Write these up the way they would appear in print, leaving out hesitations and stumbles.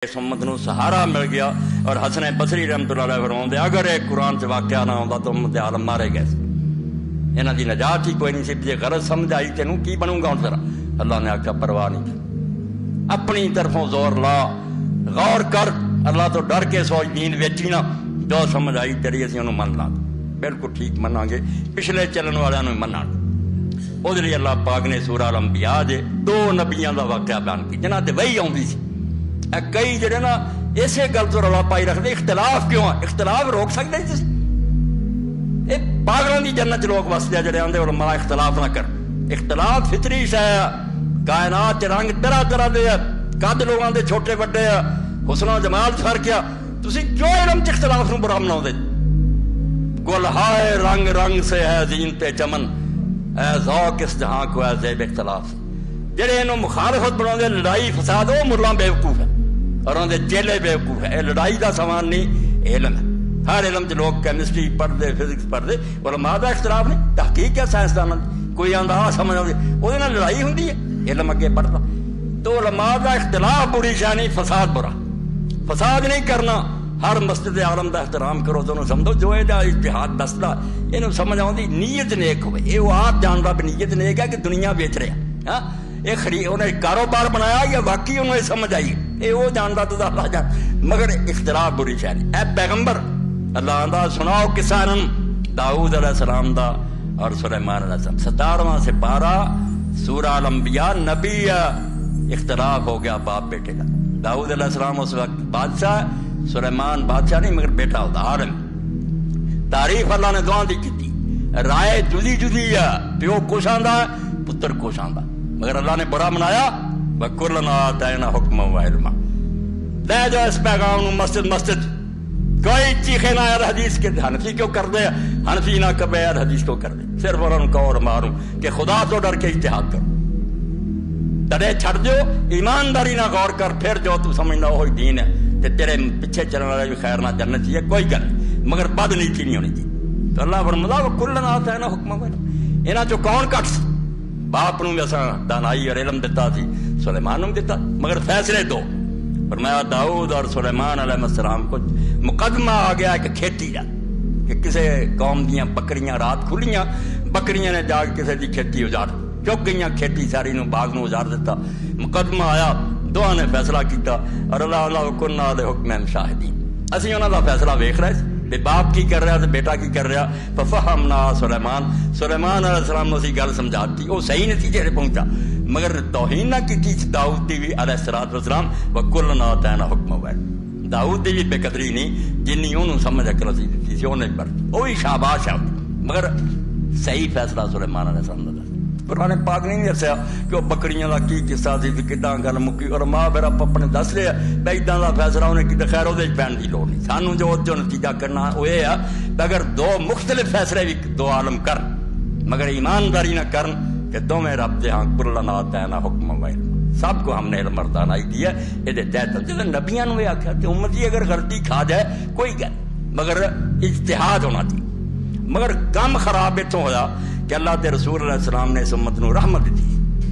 اس امت نو سہارا مل گیا. اور حسن بصری رحمۃ اللہ علیہ فرماؤندے اگر ایک قرآن سے واقعہ نہ ہوتا تو امت عالم مارے گئے. انہاں دی نجات ہی کوئی نہیں سی. جے غرض سمجھ آئی تینوں کی بنوں گا ہوں ذرا. اللہ نے آخیا پرواہ نہیں کی. اپنی طرفوں زور لا، غور کر، اللہ تو ڈر کے سوچ دین ویچی نہ. جو سمجھ آئی تیری اسی انہوں من لا بالکل ٹھیک مناں گے. پچھلے چلن والوں نے منع. وہ لیے اللہ پاک نے سورہ الانبیاء دے 2 نبیاں دا واقعہ بیان کی جنہاں تے وہی آؤندی سی. کئی جڑے نا اسے گل تو رولا پائی رکھتے اختلاف کیوں ہے؟ اختلاف روک سکتے تھی؟ یہ پاگلوں کی جنت لوگ وستے جڑے آندے علماء اختلاف نہ کر. اختلاف فطری شے ہے. کائنات رنگ طرح طرح دے قد لوگوں دے چھوٹے بڑے ہے، حسن و جمال فرق ہے. تسی کیوں علم چ اختلاف نو برا بناؤندے؟ گل ہائے رنگ رنگ سے ہے زینت چمن، اے ذوق اس جہاں کو ہے زیب اختلاف. جڑے انہوں مخالفت بناؤندے لڑائی فساد وہ ملا بیوقوف ہے اور انہوں نے چیلے بیوقوف ہے. یہ لڑائی کا سامان نہیں، علم ہے. ہر علم چ لوگ کیمسٹری پڑھتے، فزکس پڑھتے، علماء دا اختلاف نہیں. تحقیق ہے سائنسدانوں کی. کوئی آندا سمجھ آتی وہ لڑائی ہوتی ہے، علم اگے پڑھتا. تو علماء دا اختلاف بری شے نہیں، فساد برا. فساد نہیں کرنا. ہر مسجد عالم دا احترام کرو تو سمجھو جو یہ اجتہاد دستا یہ سمجھ آتی نیت نیک ہوئے. یہ وہ آپ جانتا بھی نیت نیک ہے کہ دنیا بیچ رہا. ہاں یہ انہیں کاروبار بنایا یا واقعی انہوں نے سمجھ آئی یہ وہ جانتا تو اللہ جان. مگر اختلاف بری شے نہیں. اے پیغمبر اللہ آندا سناؤ قصہ داؤد علیہ السلام دا اور سلیمان علیہ السلام. 17واں سے 12 سورہ الانبیاء. نبی اختلاف ہو گیا باپ بیٹے کا. داؤد علیہ السلام اس وقت بادشاہ، سلیمان بادشاہ نہیں مگر بیٹا ہوتا عالم. تعریف اللہ نے دعا دی کی. رائے جدی جدی ہے، پیو کچھ آندا پتر کچھ آندا. مگر اللہ نے برا منایا وَكُلًّا آتَيْنَا حُكْمًا وَعِلْمًا. لے جاؤ اس پیغام مسجد مسجد. کوئی چیخے نہ یار حدیث کے حنفی کیوں کر دے، حنفی نہ کبے یار حدیث کیوں کر دے. صرف انہوں کو اور ماروں کہ خدا تو ڈر کے اجتہاد کرو. ڈرے چھڑ جو ایمانداری نہ غور کر. پھر جو تو سمجھنا وہی دین ہے تے تیرے پیچھے چلنے والا بھی خیر نہ جنت چاہیے کوئی گل مگر بد نیتی نہیں ہونی چاہیے. تو اللہ فرماتا وَكُلًّا آتَيْنَا حُكْمًا وَعِلْمًا. انہاں چوں کون کٹ باپ نو بھی اساں دانائی اور علم دیتا سی، سلیمان نو دیتا. مگر فیصلے دو. فرمایا داؤد اور سلیمان علیہ السلام کو مقدمہ آ گیا کہ کھیتی دا کہ کسے قوم دیاں بکریاں رات کھلیاں، بکریاں نے جا کے کسے دی کھیتی اجاڑ چک گئیاں، کھیتی ساری نو باغ نو اجاڑ دیتا. مقدمہ آیا، دعا نے فیصلہ کیتا اور اللہ کنا لحکم شاہدین. اسی انہاں دا فیصلہ ویکھ رہے بے باپ کی کر رہا تو بیٹا کی کر رہا. ففہمنا سلیمان علیہ السلام نے اسی گل سمجھاتی. وہ صحیح نتیجے سے پہنچا مگر توہین نہ کی داؤد دی بھی علیہ السلام وَكُلًّا آتَيْنَا حُكْمًا وَعِلْمًا. داؤد دی بھی بے قدری نہیں جنی انہوں سمجھ اکل سی دیتی سی انہیں برتی. وہی شاباش ہے مگر صحیح فیصلہ سلیمان علیہ السلام نے. قرآن پاک نہیں دسیا کہ وہ بکریاں کا کی قصہ سی کداں گل مکی. اور ماں پھر آپ اپنے دس رہے بھائی ادا کا فیصلہ انہیں کتنے خیر وہ پہن کی لوڑ نہیں. سانوں جو نتیجہ کرنا وہ یہ ہے اگر 2 مختلف فیصلے بھی 2 عالم کرن مگر ایمانداری نہ کرن کہ دونوں رب دے ہاں کُلًّا آتَيْنَا حُكْمًا وَعِلْمًا. سب کو ہم نے علم اور دانائی دی ہے. یہ تحت جب نبیاں نے آخیا کہ امتی اگر غلطی کھا جائے کوئی گل مگر اجتہاد ہونا چاہیے. مگر کم خراب اتوں ہوا کہ اللہ کے رسول علیہ السلام نے اس امت نو رحمت دی.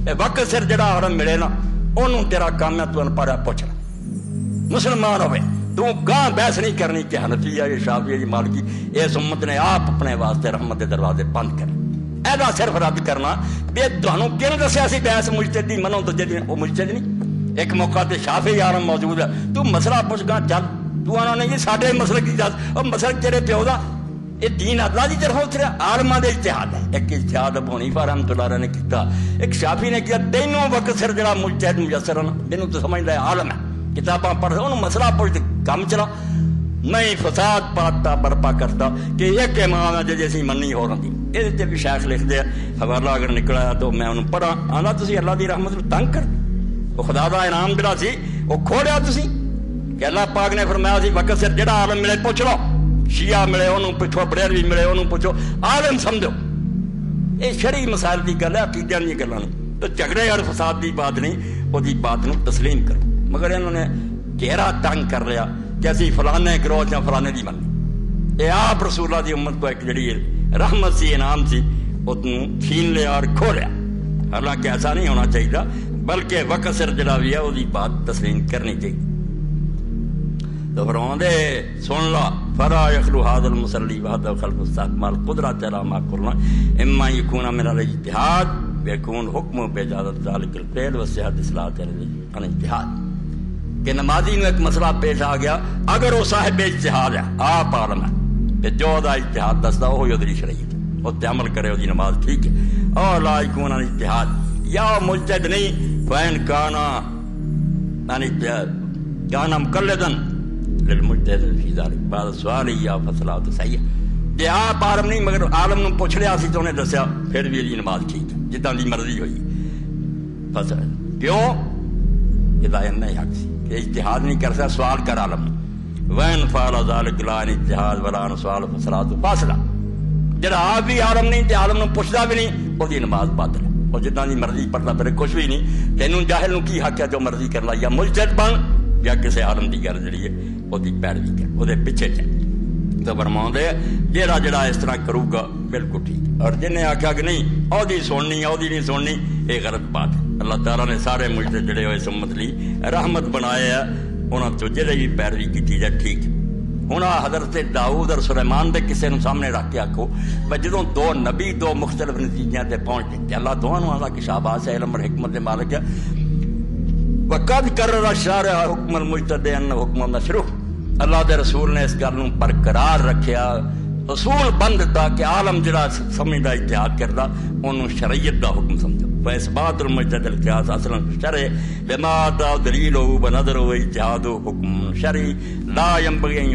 اے وقت سر جڑا علم ملے نا انہوں تیرا کام ہے تو پڑھا پوچھنا. مسلمان ہوئے تو گاں بحث نہیں کرنی کہ حنفی ہے یہ شافعی ہے یہ مالکی. اس امت نے آپ اپنے واسطے رحمت کے دروازے بند کرے. ایسا صرف رد کرنا بھی تمہیں کن دسیا سی بحث مجتہد منو تو جی وہ مجتہد نہیں. ایک موقع تے شافعی عالم موجود ہے تو مسئلہ پوچھ گا چل تو آنا نہیں ساڈے مسئلے کی دس اور مسئلہ تیرے پیو دا یہ دین اللہ کی طرف اتریا. عالماں دے اجتہاد ہے. ایک اجتہاد ابو حنیفہ رحمۃ اللہ علیہ نے کیتا، ایک شافعی نے کیا. تینوں وقت سر جڑا مجتہد میسر ہے نا مینوں تو سمجھدا ہے عالم ہے کتاباں پڑھ انہوں مسئلہ پوچھ کام چلا نہیں فساد پاتا برپا کرتا کہ ایک امام ہے جیسی منی ہو رہی. یہ بھی شیخ لکھتے ہیں حوالہ اگر نکلا تو میں انہوں پڑھا آنا تسی اللہ دی رحمت نو تنگ کر وہ خدا دا انعام جڑا سی وہ کھوڑیا تسی کہ اللہ پاک نے فرمایا سی وقت سے جڑا عالم ملے پوچھ لو. شیعہ ملے انہوں پوچھو، بریلوی ملے انہوں پوچھو، عالم سمجھو. یہ شرعی مسائل کی گل ہے، عقیدے کی گلاں نہیں. تو جھگڑے اور فساد کی بات نہیں، وہ بات نو تسلیم کرو. مگر انہوں نے گھیرا تنگ کر لیا کہ اسی فلانے گروہ یا فلانے دی منی. یہ آپ رسول اللہ دی امت کو ایک جڑی رحمت سی انعام سی وہ چھین لیا اور کھو لیا. حالانکہ ایسا نہیں ہونا چاہیے بلکہ وقت سر جڑا بھی ہے وہ بات تسلیم کرنی چاہیے. تو فرماندے سن لا فلا یخلو هذا المصلی وحده خلف استقمال قدرت على ما قلنا اما يكون من الاجتهاد ويكون حکم باجازت ذلك الفعل وصحت اصلاح عن اجتهاد کہ نمازی نو ایک مسئلہ پیش آ گیا، اگر وہ صاحب اجتہاد ہے آپ عالم ہے کہ جو دا اجتہاد دستا وہ ادری شریعت وہ عمل کرے وہ نماز ٹھیک ہے، اور لا يكون عن اجتہاد یا مجتہد نہیں فین کانا کانا مقلدا للمجتہد فی ذلک بعد سوال یا فصلات صحیح جی آپ عالم نہیں مگر عالم نو پوچھ لیا سی تو انہیں دسیا پھر بھی نماز ٹھیک ہے جتنا دی مرضی ہوئی فصل کیوں ہدایت نہیں حق سی کہ اجتہاد نہیں کر سکتا سوال کر عالم وین فعل ذلک لا اجتہاد ولا سوال فصلات فاصلہ جڑا آپ بھی عالم نہیں تے عالم نو پوچھدا بھی نہیں وہ دی نماز باطل ہے اور جتنا دی مرضی پڑھتا پھر کچھ بھی نہیں تینوں جاہل نو کی حق ہے جو مرضی کر لا یا مجتہد بن یا کسی عالم دی گل جڑی ہے وہ دی پیروی کر وہ دے پیچھے چل تو فرماؤندے جیڑا جڑا اس طرح کرو گا بالکل ٹھیک، اور جن نے آخیا کہ نہیں او دی سننی او دی نہیں سننی یہ غلط بات ہے۔ اللہ تعالیٰ نے سارے مجتہد جڑے ہوئے اس امت لی رحمت بنائے ہیں، انہاں تو جڑے بھی پیروی کی جائے ٹھیک۔ ہن حضرت داؤد اور سلیمان دے کسے نو سامنے رکھ کے آکھو بھئی جدوں دو نبی دو مختلف نتیجیاں تے پہنچ گئے اللہ دونوں نو آندا کہ شاباش ہے علم اور حکمت دے مالک ہے۔ وقد قرر الشارع حکم المجتہد ان حکم مشروع، اللہ دے رسول نے اس گل نو برقرار رکھیا، اصول بند دیتا کہ عالم جڑا سمجھدا اجتہاد کردا اونوں شریعت دا حکم سمجھو۔ فاثبات المجتہد القیاس اصلا شرع بما دلیلہ بنظر اجتہاد حکم شرعی لا ينبغي ان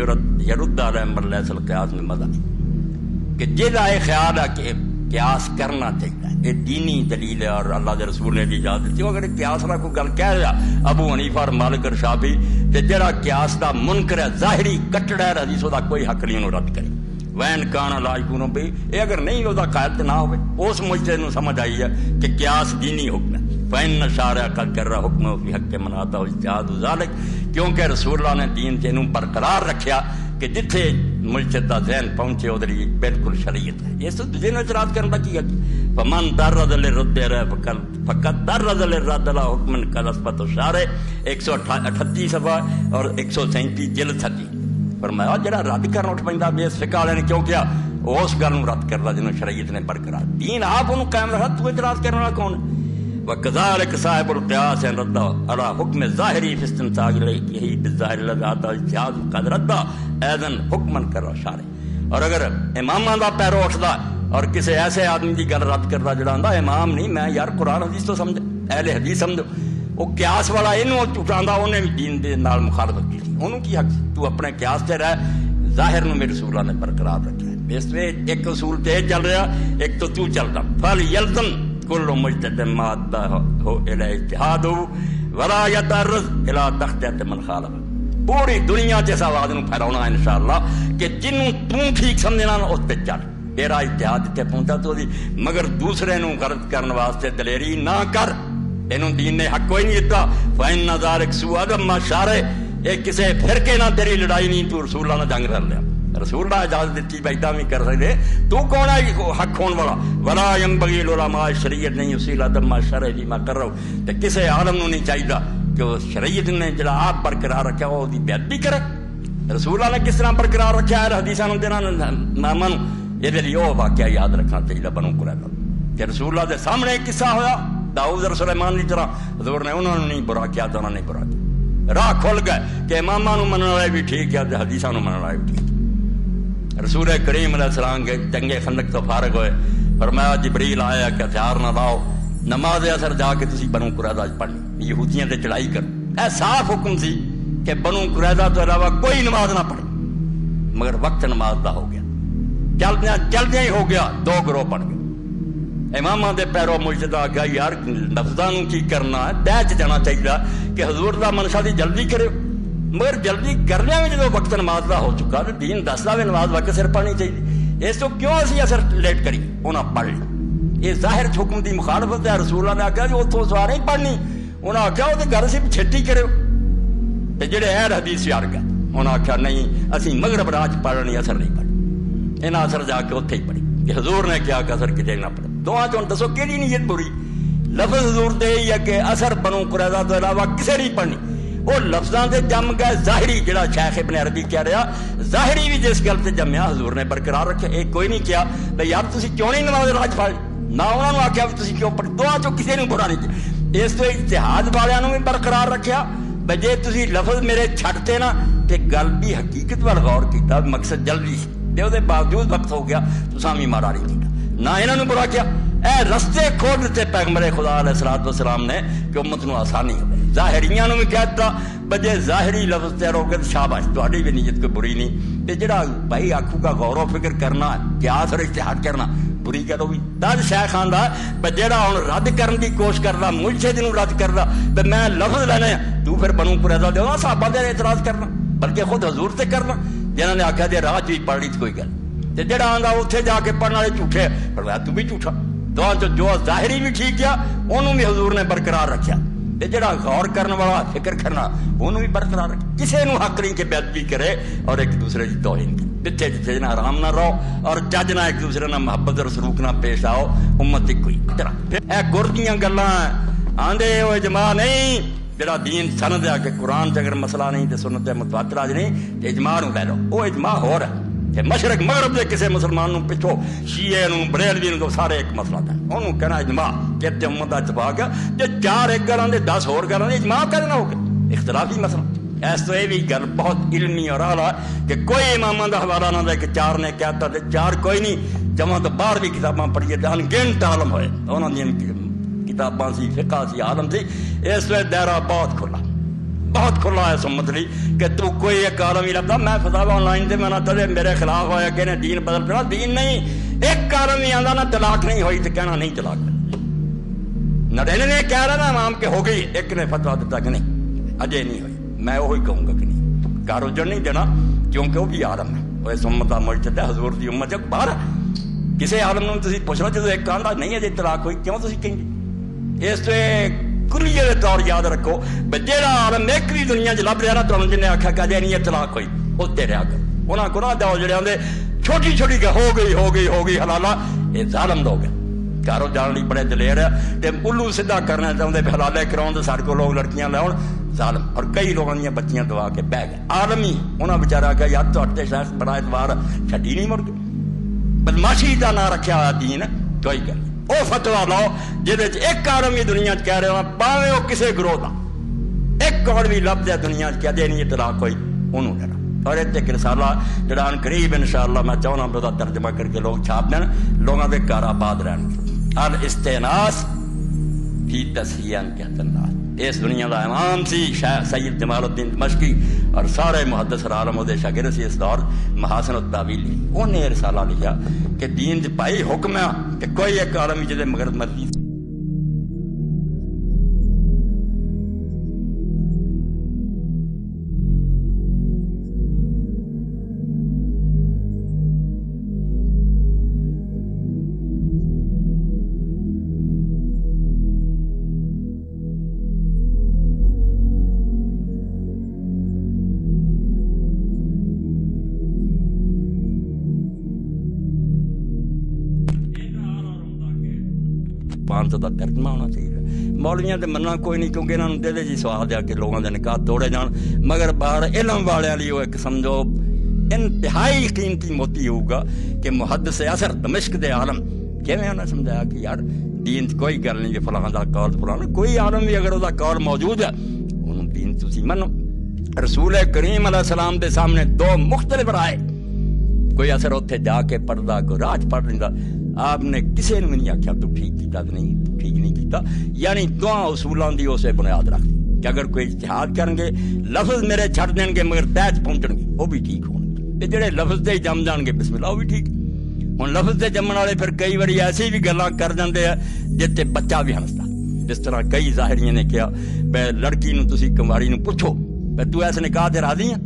يرد على امر ليس القیاس میں مذہب کہ جہاں یہ خیال ہے کہ قیاس کرنا چاہیے یہ دینی دلیل ہے اور اللہ دے رسول نے بھی اجازت دی، اگر قیاس نہ کوئی گل کہہ رہا ابو حنیفہ اور مالک اور شافعی تے جڑا قیاس دا منکر ہے ظاہری کٹڑا ہے حدیث دا کوئی حق نہیں انہوں رد کرے وین کانا لا یکون بھی یہ اگر نہیں ہوتا قائل نہ ہوئے اس مجتہد نو سمجھ آئی ہے کہ قیاس دینی حکم ہے فإن الشارع قد کرر حکم فی حق من آتا اجتہاد ذلک کیونکہ رسول اللہ نے دین تے انہوں برقرار رکھیا کہ جتھے مجتہد دا ذہن پہنچے ادھر بالکل شریعت ہے اس دین اعتراض کرنے کی ہے فمن تعرض للرد فقط تعرض للرد لا حکم قد اثبت الشارع 138 صفحہ اور 137 جلد 30 فرمایا جڑا رد کرنا اٹھ پیندا بے فقہ والے نے کیوں کیا اس گل نو رد کردا جنوں شریعت نے برقرار دین آپ انہوں قائم رکھا تو اعتراض کرنے والا کون ہے وكذلك صاحب القياس ان رد على حكم الظاهري في استنتاج اليه بالظاهر الذي اتى اجتهاد قد رد ايضا حكما كر شارع اور اگر اماماں دا پیرو اٹھدا اور کسی ایسے آدمی دی گل رد کردا جڑا آندا امام نہیں میں یار قرآن حدیث تو سمجھ اہل حدیث سمجھو وہ قیاس والا اینوں اٹھاندا اونے بھی دین دے نال مخالفت کی انہوں کی حق تو اپنے قیاس تے رہ ظاہر نو میرے رسول اللہ نے برقرار رکھا ہے اس میں ایک اصول تے چل رہا ایک تو چلتا فل یلزم کل مجتہد ما ہو الی اجتہاد ولا یتعرض الی تخطیت من خالف پوری دنیا جس آواز نو پھیلاونا انشاءاللہ کہ جنوں تو ٹھیک سمجھنا اس تے چل تیرا اجتہاد تے پہنچا تو دی مگر دوسرے نو غلط کرن واسطے دلیری نہ کر تینوں دین نے حق کوئی نہیں دیتا فإن ذلک سوء ادب ما شارع ایک کسی فرقے نہ تیری لڑائی نہیں تو رسول اللہ نے جنگ کر لیا رسول اللہ اجازت دیتی بیٹا بھی کر سکتے تو کون ہے حق ہون والا ولا ينبغي العلماء شریعت نہیں اسی ادب ما شرع بما کرو تے کسی عالم نو نہیں چاہیے کہ وہ شریعت نے جڑا آپ برقرار رکھا وہ دی بیعت کرے رسول اللہ نے کس طرح برقرار رکھا ہے حدیثاں نو دینا نامن یہ لیے وہ واقعہ یاد رکھنا چاہیے بنو قریظہ کہ رسول اللہ دے سامنے ایک قصہ ہویا داؤد اور سلیمان کی طرح حضور نے انہوں نے نہیں برا کیا تو انہوں نے برا کیا راہ کھل گئے کہ اماماں نو منن والے بھی ٹھیک ہے حدیثاں نو منن والے بھی ٹھیک رسول کریم علیہ السلام کے جنگ خندق تو فارغ ہوئے فرمایا جبریل آیا کہ ہتھیار نہ لاؤ نماز اثر جا کے تسی بنو قریظہ پڑھنی یہودیاں تے چڑھائی کرو اے صاف حکم سی کہ بنو قریظہ تو علاوہ کوئی نماز نہ پڑھے مگر وقت نماز دا ہو گیا چلدیاں ہی ہو گیا دو گروہ پڑھ گئے اماماں دے پیرو مجتہد آ گیا یار لفظاں نو کی کرنا ہے دہ جانا چاہیے کہ حضور دا منشا دی جلدی کرے مگر جلدی کرنے میں جب وقت نماز دا ہو چکا تو دین دستا بھی نماز وقت سر پڑھنی چاہیے اس تو کیوں اسی اثر لیٹ کری انہیں پڑھ لی یہ ظاہر حکم دی مخالفت ہے رسول اللہ نے آخیا جو اتوں سوار نہیں پڑھنی انہیں آخیا وہ گھر سے چھٹی کرے جڑے اہل حدیث یار گئے انہیں آخیا نہیں اسی مغرب راج پڑھنی اثر نہیں پڑھی انہیں اثر جا کے اتنے ہی پڑھی کہ حضور نے کیا کہ اثر کتنے نہ پڑھے دعا چون دسو کہڑی نیت بری لفظ حضور دے یا کہ اثر بنو قریظہ تو علاوہ کسے نہیں پڑھنی وہ لفظاں دے جم گئے. ظاہری جڑا شیخ ابن عربی کہہ رہا ظاہری بھی جس گل تے جمیا حضور نے برقرار رکھا. یہ کوئی نہیں کیا بھائی یار تسی کیوں نہیں نماز راج پڑھ نہ انہوں نے آخیا بھی تسی کیوں پڑھ دعا چو کسی نے برا نہیں کیا. اس تو اجتہاد والوں بھی برقرار رکھیا بھائی جے تسی لفظ میرے چھڈتے نا تے گل بھی حقیقت وال غور کیتا مقصد جلدی سی تے وہ باوجود وقت ہو گیا تساں بھی مارا نہیں کیتا نہ انہوں نے برا کیا. اے رستے کھول دیتے پیغمبر خدا علیہ الصلوۃ والسلام نے کہ امت نو آسانی ہو. ظاہریاں نو بھی کہتا بجے ظاہری لفظ تے روکے تو شاباش تہاڈی بھی نیت کوئی بری نہیں. تے جڑا بھائی آکھو گا غور و فکر کرنا قیاس اور اجتہاد کرنا بری کرو بھی دس شیخ آندا جڑا ہن رد کرن دی کوشش کردا مجتہد نو رد کردا تے میں لفظ لینے تو پھر بنو قریظہ دے صحابہ دے اعتراض کرنا بلکہ خود حضور تے کرنا جنہاں نے آکھیا جے راہ چ پڑھ لی تے کوئی گل تے جڑا آندا اوتھے جا کے پڑھن والے جھوٹے فرمایا تو بھی جھوٹا. جو ظاہری بھی ٹھیک کیا انہوں بھی حضور نے برقرار رکھیا تے جڑا غور کرنے والا فکر کرنا انہوں بھی برقرار رکھا. کسی نو حق نہیں کہ بے ادبی کرے اور ایک دوسرے کی توہین کرے. جتھے جتھے نہ آرام نہ رہو اور جج نہ ایک دوسرے نہ محبت اور سلوک نہ پیش آؤ امت ایک کوئی طرح. اے گر دیاں گلاں آندے او اجماع نہیں جڑا دین سند ہے کہ قرآن تے اگر مسئلہ نہیں تے سنت متواترہ نہیں تے اجماع نو لے لو. او اجماع ہو رہا کہ مشرق مغرب دے کسی مسلمان نو پچھو شیعہ نو بریلوی نو سارے ایک مسئلہ تھا انہوں کہنا اجماع کہ امت دا اتفاق ہے جے چار ایک گلاں دے 10 اور گلاں دے اجماع کرنا ہو گیا اختلافی مسئلہ. اس تو یہ بھی گل بہت علمی اور اعلیٰ کہ کوئی اماماں دا حوالہ نہ دے کہ چار نے کہتا تے چار کوئی نہیں جمع تو باہر بھی کتاباں پڑھیے تے گنٹ عالم ہوئے انہوں نے کتاباں سی فقہ سی عالم سی. اس وقت دائرہ بہت کھلا ہے سمت لی کہ تو کوئی ایک عالم ہی لگتا میں فتاوی آن لائن تے میں نہ تلے میرے خلاف ہویا کہ نے دین بدل پڑا دین نہیں ایک عالم ہی آندا نہ طلاق نہیں ہوئی تے کہنا نہیں طلاق نہ رہنے نے کہہ رہا نا امام کے ہو گئی ایک نے فتویٰ دیتا کہ نہیں اجے نہیں ہوئی میں وہی کہوں گا کہ نہیں کار اجڑ نہیں دینا کیونکہ وہ بھی عالم ہے وہ اس امت کا مرشد ہے حضور دی امت جگ باہر کسی عالم نو تسی پوچھ لو جدو ایک آندا نہیں اجے طلاق ہوئی کیوں تسی کہیں گے. اس سے کلیے دے طور یاد رکھو جہاں عالم ایک بھی دنیا چ لب رہا نا تمہیں جن نے آخیا کہ اجے نہیں طلاق ہوئی اتنے رہا کر انہوں کو نہ جاؤ جڑے آدھے چھوٹی چھوٹی کہ ہو گئی حلالہ یہ ظالم لوگ ہیں گھروں جان لی بڑے دلیر ہے تے الو سیدھا کرنا چاہتے بھی حلالے کراؤ سارے کو لوگ لڑکیاں لے ظالم اور کئی لوگوں دیا بچیاں دوا کے بہ گئے عالم ہی انہوں نے بچارا کہ یار تے شاید بڑا اعتبار چھڈی نہیں مڑ گئی بدماشی کا نہ رکھا ہوا دین کوئی گل وہ فتوا لو جہد ایک عالم ہی دنیا کہہ رہے ہو پاوے وہ کسی گروہ کا ایک اور بھی لفظ ہے دنیا کہہ دے نہیں طلاق ہوئی انہوں ڈرا. اور ایک رسالہ جڑا قریب انشاءاللہ میں چاہنا بھی ترجمہ کر کے لوگ چھاپ دین لوگوں کے گھر آباد رہن الاستئناس فی تصحیح کہتے ہیں. اس دنیا کا امام سی سید جمال الدین دمشقی اور سارے محدث عالم دے شاگرد سی اس دور محاسن التاویل انہیں یہ رسالہ لکھا کہ دین دے پائی حکم ہے کہ کوئی ایک عالم جدے مگر مرضی کا ترجمہ ہونا چاہیے. مولویاں تے مننا کوئی نہیں کیونکہ انہوں نے دے جی سوال دیا کہ لوگوں کے نکاح توڑے جان مگر باہر علم والے لیے وہ ایک سمجھو انتہائی قیمتی موتی ہوگا کہ محدث اثر دمشق دے عالم کیویں انہوں نے سمجھایا کہ یار دین کوئی گل نہیں کہ فلاں دا قول فلاں کوئی عالم بھی اگر وہ قول موجود ہے انہوں دین تسی منو. رسول کریم علیہ السلام دے سامنے دو مختلف رائے کوئی اثر اتنے جا کے پڑھتا کوئی راج پڑھ لینا آپ نے کسی نے بھی نہیں آخیا تو ٹھیک کیتا نہیں تو ٹھیک نہیں کیتا یعنی دونوں اصولوں کی اسے بنیاد رکھ دی کہ اگر کوئی اجتہاد کریں گے لفظ میرے چھڑ دیں گے مگر تحت پہنچن گے وہ بھی ٹھیک ہون جڑے لفظ دے جم جان گے بسم اللہ وہ بھی ٹھیک. ہوں لفظ دے جمن والے پھر کئی باری ایسی بھی گلاں کر جاندے ہیں جتے بچہ بھی ہنستا جس طرح کئی ظاہریاں نے کیا بے لڑکی نو تسی کماری نو پوچھو بے تو ایسے نکاح تے راضی ہیں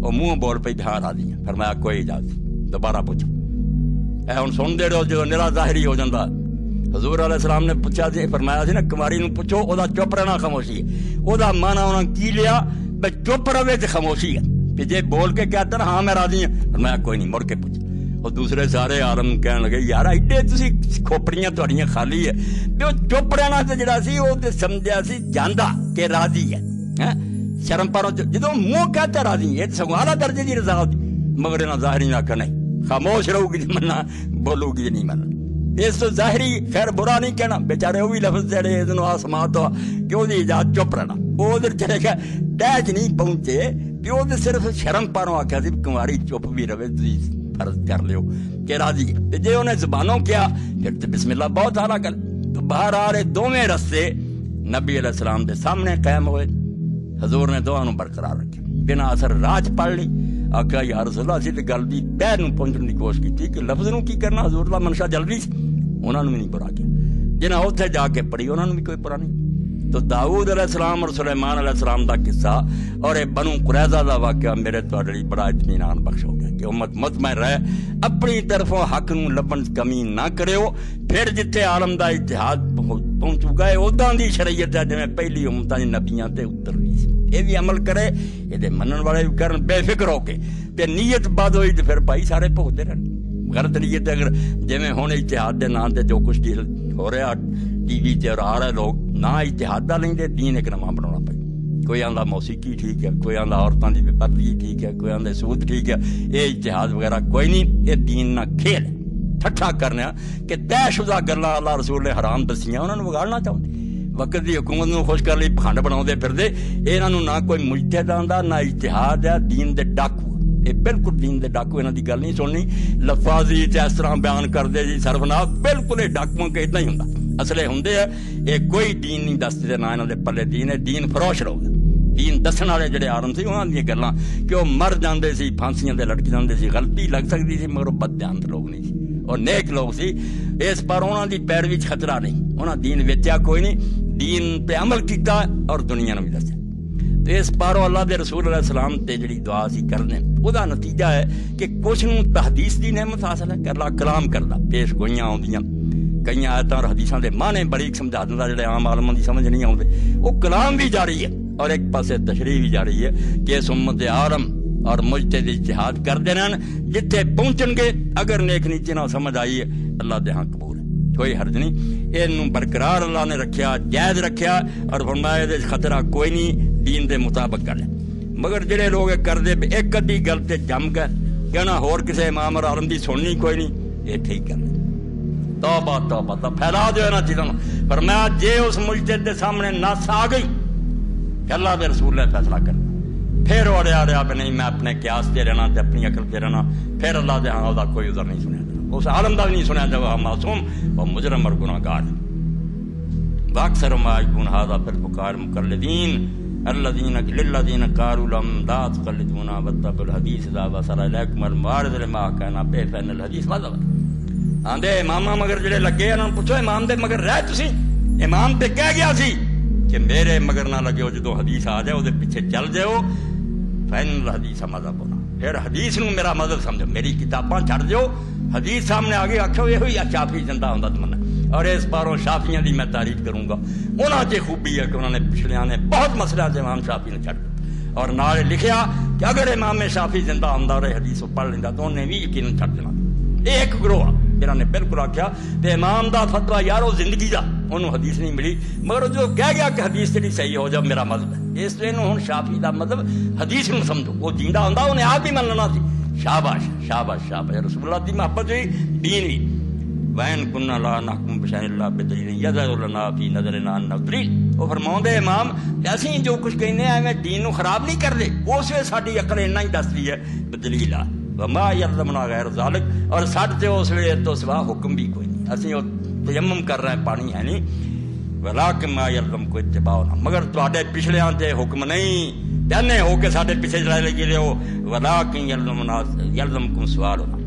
وہ منہ بول پہ ہاں راضی ہیں فرمایا کوئی اجازت دوبارہ پوچھو اے ہوں سن دے رہو جو نرا ظاہری ہو جاتا. حضور علیہ السلام نے پوچھا سی فرمایا سی نا کماری نو پوچھو وہ چپ رہنا خاموشی ہے وہ مانا انہوں نے کی لیا بے چپ رہے تو خاموشی ہے کہ جے بول کے کہتا نا ہاں میں راضی ہوں فرمایا کوئی نہیں مڑ کے پوچھ. اور دوسرے سارے عالم کہنے لگے یار ایڈے تسی کھوپڑیاں تہاڈیاں خالی ہے بھی وہ چپ رہنا تے جڑا سی وہ تے سمجھیا سی جاندا کہ راضی ہے شرم پاروں جدوں منہ کہتا راضی یہ سگوں اعلیٰ درجے کی رضا ہوتی مگر انہاں ظاہری نہ کرنا خاموش رہو گی مننا بولو گی نہیں مننا اس تو ظاہری خیر برا نہیں کہنا بیچارے وہ بھی لفظ جڑے ادھر آسمان تو کہ وہ اجازت چپ رہنا وہ ادھر چلے گا ٹیچ نہیں پہنچے کہ وہ صرف شرم پاروں آخیا سی کنواری چپ بھی رہے تھی فرض کر لیو کہ راضی جی انہیں زبانوں کیا پھر تو بسم اللہ بہت اعلیٰ گل تو باہر آ رہے دونوں رستے نبی علیہ السلام دے سامنے قائم ہوئے حضور نے دونوں برقرار رکھے بنا اثر راج پڑھ لی آقا یا رسول اللہ اسی تے گل دی تہ نوں پہنچن دی کوشش کیتی کہ لفظ نوں کی کرنا حضور اللہ منشا جلدی سی انہاں نوں بھی نہیں برا کیا جنہاں اوتھے جا کے پڑھی انہاں نوں بھی کوئی برا نہیں تو داؤد علیہ السلام اور سلیمان علیہ السلام دا قصہ اور بنو قریظہ دا واقعہ میرے تواڈے لئی بڑا اطمینان بخش ہو گیا کہ امت مطمئن رہے اپنی طرفوں حق نوں لبن کمی نہ کریو پھر جتھے عالم دا اتحاد پہنچو گئے اداں دی شریعت ہے جویں پہلی امتاں نبیاں تے اتر رہی سی یہ بھی عمل کرے یہ منن والے بھی کرن بے فکر ہو کے تے نیت بد ہوئی تو پھر بھائی سارے بھگتے رہن غلط نیت اگر جویں ہن اتحاد دے نام تے جو کچھ ہو رہا ٹی وی تے اور آ رہے لوگ نہ اتحاد دا لیندے دین ایک نواں بنانا پئی کوئی آندا موسیقی ٹھیک ہے کوئی آندا عورتاں دی بے پردگی ٹھیک ہے کوئی آندا سود ٹھیک ہے یہ اتحاد وغیرہ کوئی نہیں یہ دین نہ کھیل ٹھٹھا کرنا کہ طے شدہ گلاں اللہ رسول نے حرام دسیاں انہاں نوں بگاڑنا چاہندے وقت دی حکومت نوں خوش کر لئی پکھنڈ بناؤندے پھردے انہاں نوں نہ کوئی مجتہد آندا نہ اتحاد ہے دین دے ڈاکو یہ بالکل دین دے ڈاکو انہاں دی گل نہیں سننی لفاظی تے اس طرح بیان کردے جی سرفناف بالکل یہ ڈاکواں کہ اتنا ہی ہوندا اصلے ہوندے ہے یہ کوئی دین نہیں دستے نہ انہاں دے پلے دین ہے دین فروش لوگ دین دسن والے جڑے عالم سی انہاں دی گلاں کہ وہ مر جاندے سی پھانسیاں تے لٹک جاندے سی غلطی لگ سکتی سی مگر بد دیانت لوگ نہیں سی اور نیک لوگ سی اس پر انہاں دی پیروی چ خطرہ نہیں انہاں دین ویچیا کوئی نہیں دین پہ عمل کیتا اور دنیا نے بھی دسیا تو اس پاروں اللہ دے رسول علیہ السلام تے جڑی دعا سی کرنے او دا نتیجہ ہے کہ کچھ نوں تحدیث دی نعمت حاصل ہے کہ اللہ کلام کردا پیش گوئیاں آوندیاں کئی آیتاں اور حدیثاں دے معنی بڑی سمجھا دیندا جڑے عام عالماں دی سمجھ نہیں آوندے وہ کلام بھی جاری ہے اور ایک پاسے تشریح بھی جاری ہے کہ اس امت عالم اور مجتہد اجتہاد کردے رہن جتھے پہنچن گے اگر نیک نیتی نہ سمجھ آئی ہے اللہ دے ہاں قبول ہے کوئی حرج نہیں اینوں برقرار اللہ نے رکھیا جائز رکھیا اور فرمایا دے خطرہ کوئی نہیں دین دے مطابق کر لے مگر جڑے لوگ کردے ایک ادی گل تے جم گئے کہنا ہور کسے امام اور عالم دی سننی کوئی نہیں یہ ٹھیک کر لے توبہ توبہ تو پھیلا دو انہاں چیزاں فرمایا جے اس مجتہد دے سامنے نص آ گئی کہ اللہ دے رسول نے فیصلہ کر پھر اڑے آ رہا نہیں میں اپنے قیاس تے رہنا تے اپنی عقل تے رہنا پھر اللہ دے ہاں دا کوئی عذر نہیں سنیا اس عالم دا بھی نہیں سنیا جب وہ معصوم اور مجرم اور گناہگار واکثر ما یکون ھذا فی الفقار مقلدین الذین للذین قالوا لم لا تقلدونا واتبعوا الحدیث اذا وصل الیکم المعارض لما کان به فان الحدیث مذہب آندے امام مگر جڑے لگے انہاں پوچھو امام دے مگر رہ تسی امام تے کہہ گیا سی کہ میرے مگر نہ لگے جدو حدیث آ جائے وہ پیچھے چل جاؤ فین الحدیث مذہب ہونا پھر حدیث نوں میرا مذہب سمجھو میری کتاباں چھڑ دیو حدیث سامنے آگے آکھو یہ ہوئی شافی زندہ ہوندا تے من اور اس باروں شافیاں دی میں تعریف کروں گا انہاں چ خوبی ہے کہ انہوں نے پچھلیاں نے بہت مسئلہ سے امام شافی نے چھڑ دیا اور نال لکھیا کہ اگر امام شافی زندہ ہوندا اور حدیث پڑھ لیندا تو انہیں بھی یقیناً چھڑ دینا ایک گروہ جنہاں نے بالکل آخیا تے امام دا فتویٰ یارو زندگی دا انہوں حدیث نہیں ملی مگر جو کہہ گیا کہ حدیث تیری صحیح ہو جا میرا مذہب ہے اس لیے ہن شافی دا مذہب حدیث نوں سمجھو وہ جیندا ہوندا انہیں آپ ہی من لینا سی شاباش شاباش شاباش رسول اللہ دی محبت ہوئی دین بھی وین کنا لا نحکم بشان اللہ بدلیل یظہر لنا فی نظرنا انہ دلیل وہ فرماؤندے امام کہ اسی جو کچھ کہنے ایویں دین نوں خراب نہیں کردے اس ویلے ساڈی عقل اتنا ہی دسدی ہے بدلیل آ وما یلزمنا غیر ذالک اور ساڈے تے اس ویلے تو سوا حکم بھی کوئی نہیں اسی وہ تیمم کر رہے ہیں پانی ہے نہیں ولکن ما یلزم کو اتباعنا مگر تواڈے پچھلیاں تے حکم نہیں جانے ہو کے ساڈے پیچھے چلائے لگے ہو ولکن یلزمکم سوال ہونا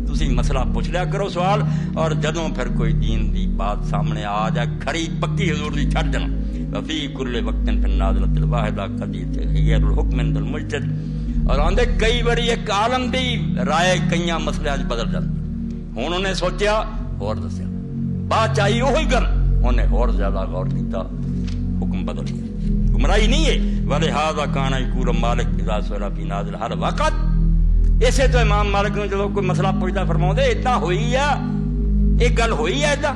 تسی مسئلہ پوچھ لیا کرو سوال اور جدوں پھر کوئی دین دی بات سامنے آ جائے کھری پکی حضور دی چھڑ جانا وفی کل وقت فی النازلۃ الواحدہ قضیۃ غیر الحکم عند المجتہد اور آندے کئی باری ایک عالم دی رائے کئیاں مسئلے بدل جاندی ہن انہیں سوچیا اور دسیا بات چاہیے وہی گل انہیں اور زیادہ غور کیتا حکم بدل گیا گمراہی نہیں ہے ولہذا کان یقول مالک اذا سئل فی نازل ہر وقت اسے تو امام مالک نے جب کوئی مسئلہ پوچھتا فرماؤندے اتنا ہوئی ہے ایک گل ہوئی ہے اتنا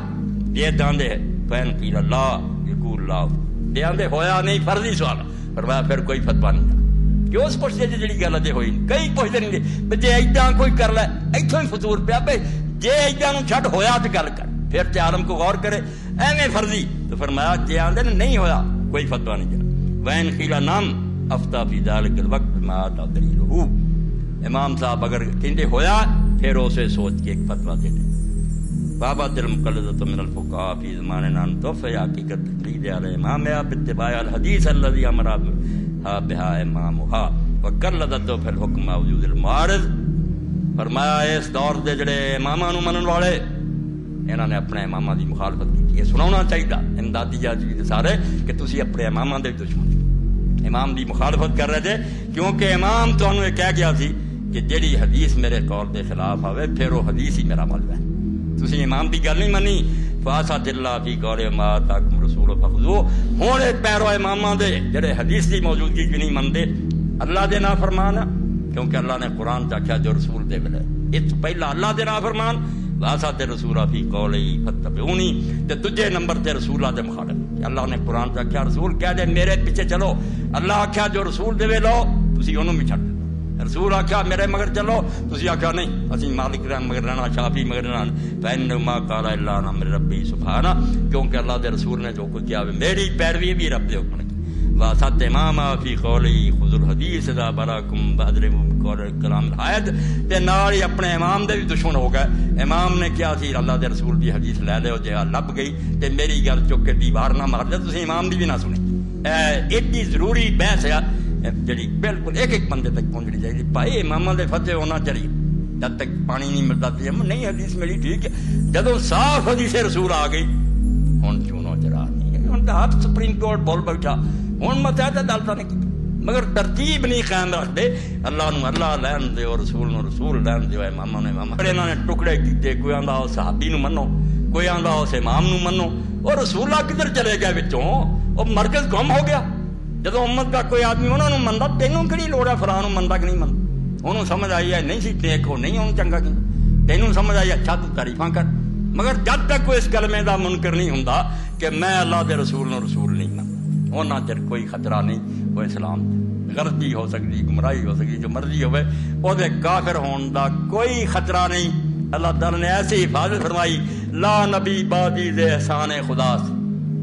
یہ داندے فین قیل اللہ یقول اللہ دے آندے ہویا نہیں فرضی سوال فرمایا پھر کوئی فتوا نہیں تھا کہ اس پوچھتے جی گل اجے ہوئی نہیں. کئی پوچھتے نہیں جی ایڈا کوئی کر لے اتوں ہی فضول پیا بھائی جی ایڈا چھڈ ہویا تو گل کر پھر تے عالم کو غور کرے ایویں فرضی. تو فرمایا جی آدھے نہیں ہویا کوئی فتوا نہیں جا. وین خیلا نام افتا فی ذلک الوقت ما آتا دلیلہ. امام صاحب اگر کہندے ہویا پھر اسے سوچ کے ایک فتوا دے دیں. بابا دل مقلدۃ من الفقہاء فی زماننا ان توفی حقیقت تقلید علی امامها باتباع الحدیث الذی امر بها امامها وقلدت فی الحکم وجود المعارض. فرمایا اس دور دے جڑے اماماں نو منن والے انہاں نے اپنے اماماں دی مخالفت کی. یہ سناؤنا چاہیے امدادی جاجی سارے کہ تسی اپنے اماماں دے دشمن امام دی مخالفت کر رہے تھے کیونکہ امام تانوں یہ کہہ گیا سی کہ جڑی حدیث میرے قول دے خلاف آوے پھر وہ حدیث ہی میرا مذہب ہے. تسی امام دی گل نہیں منی فاسد اللہ فی قول ما تاکم رسول فخذو. ہن پیرو اماماں دے جڑے حدیث دی موجودگی بھی نہیں منتے اللہ دے نافرمان کیونکہ اللہ نے قرآن چاکھیا جو رسول دے ملے اس پہلا اللہ دے نافرمان واسد رسول فی قولی فتبعونی تے دجے نمبر تے رسول دے مخالف. اللہ نے قرآن چاکھیا رسول کہہ دے میرے پیچھے چلو. اللہ آکھیا جو رسول دے لو تسی انہوں بھی چھڈ دو. رسول آکھیا میرے مگر چلو تسی آکھیا نہیں اسی مالک رحم مگر رہنا شافی مگر رہنا فإنما قال الا امر ربی سبحانہ. کیونکہ اللہ دے رسول نے جو کچھ کیا میری پیروی بھی رب دے حکم کی. واسط امام فی قولی خذ الحدیث اذا براکم بادروا بقول کلام الحائد. تے نال ہی اپنے امام دے بھی دشمن ہو گئے. امام نے کیا سی اللہ دے رسول دی حدیث لے لو جے لب گئی تے میری گل چک کے دیوار نہ مار دے تسی امام دی بھی نہ سنی. ایڈی ضروری بحث ہے جڑی بالکل ایک ایک بندے تک پہنچنی چاہیے. بھائی اماماں دے فتوے ہونا چاہیے جب تک پانی نہیں ملتا نہیں حدیث ملی ٹھیک ہے. جدوں صاف حدیث رسول آ گئی ہن چونو چرا نہیں ہن تو آپ سپریم کورٹ بول بیٹھا ہن متحدہ عدالتاں نے کی مگر ترتیب نہیں قائم رکھتے. اللہ نو اللہ لین دیو رسول نو رسول لین دیو اماماں نو امام. انہاں نے ٹکڑے کیتے کوئی آندا اس صحابی نو منو کوئی آندا اس امام نو منو. اور رسولہ کدھر چلے گئے وچوں وہ مرکز گم ہو گیا. جدو امت کا کوئی آدمی انہوں نے منتا تینوں کہڑی لوڑ ہے فلاں منتا کہ نہیں منتا. انہوں سمجھ آئی ہے نہیں سی ٹیک ہو نہیں انہوں چنگا کی تینوں سمجھ آئی اچھا تو تعریفاں کر. مگر جب تک کوئی اس کلمے دا منکر نہیں ہوندا کہ میں اللہ دے رسول نو رسول نہیں منتا انہاں چر کوئی خطرہ نہیں. وہ اسلام غلطی ہو سکتی گمراہی ہو سکتی جو مرضی ہوئے وہ دے کافر ہون دا کوئی خطرہ نہیں. اللہ تعالیٰ نے ایسی حفاظت فرمائی لا نبی بعدی ذی احسان خدا سے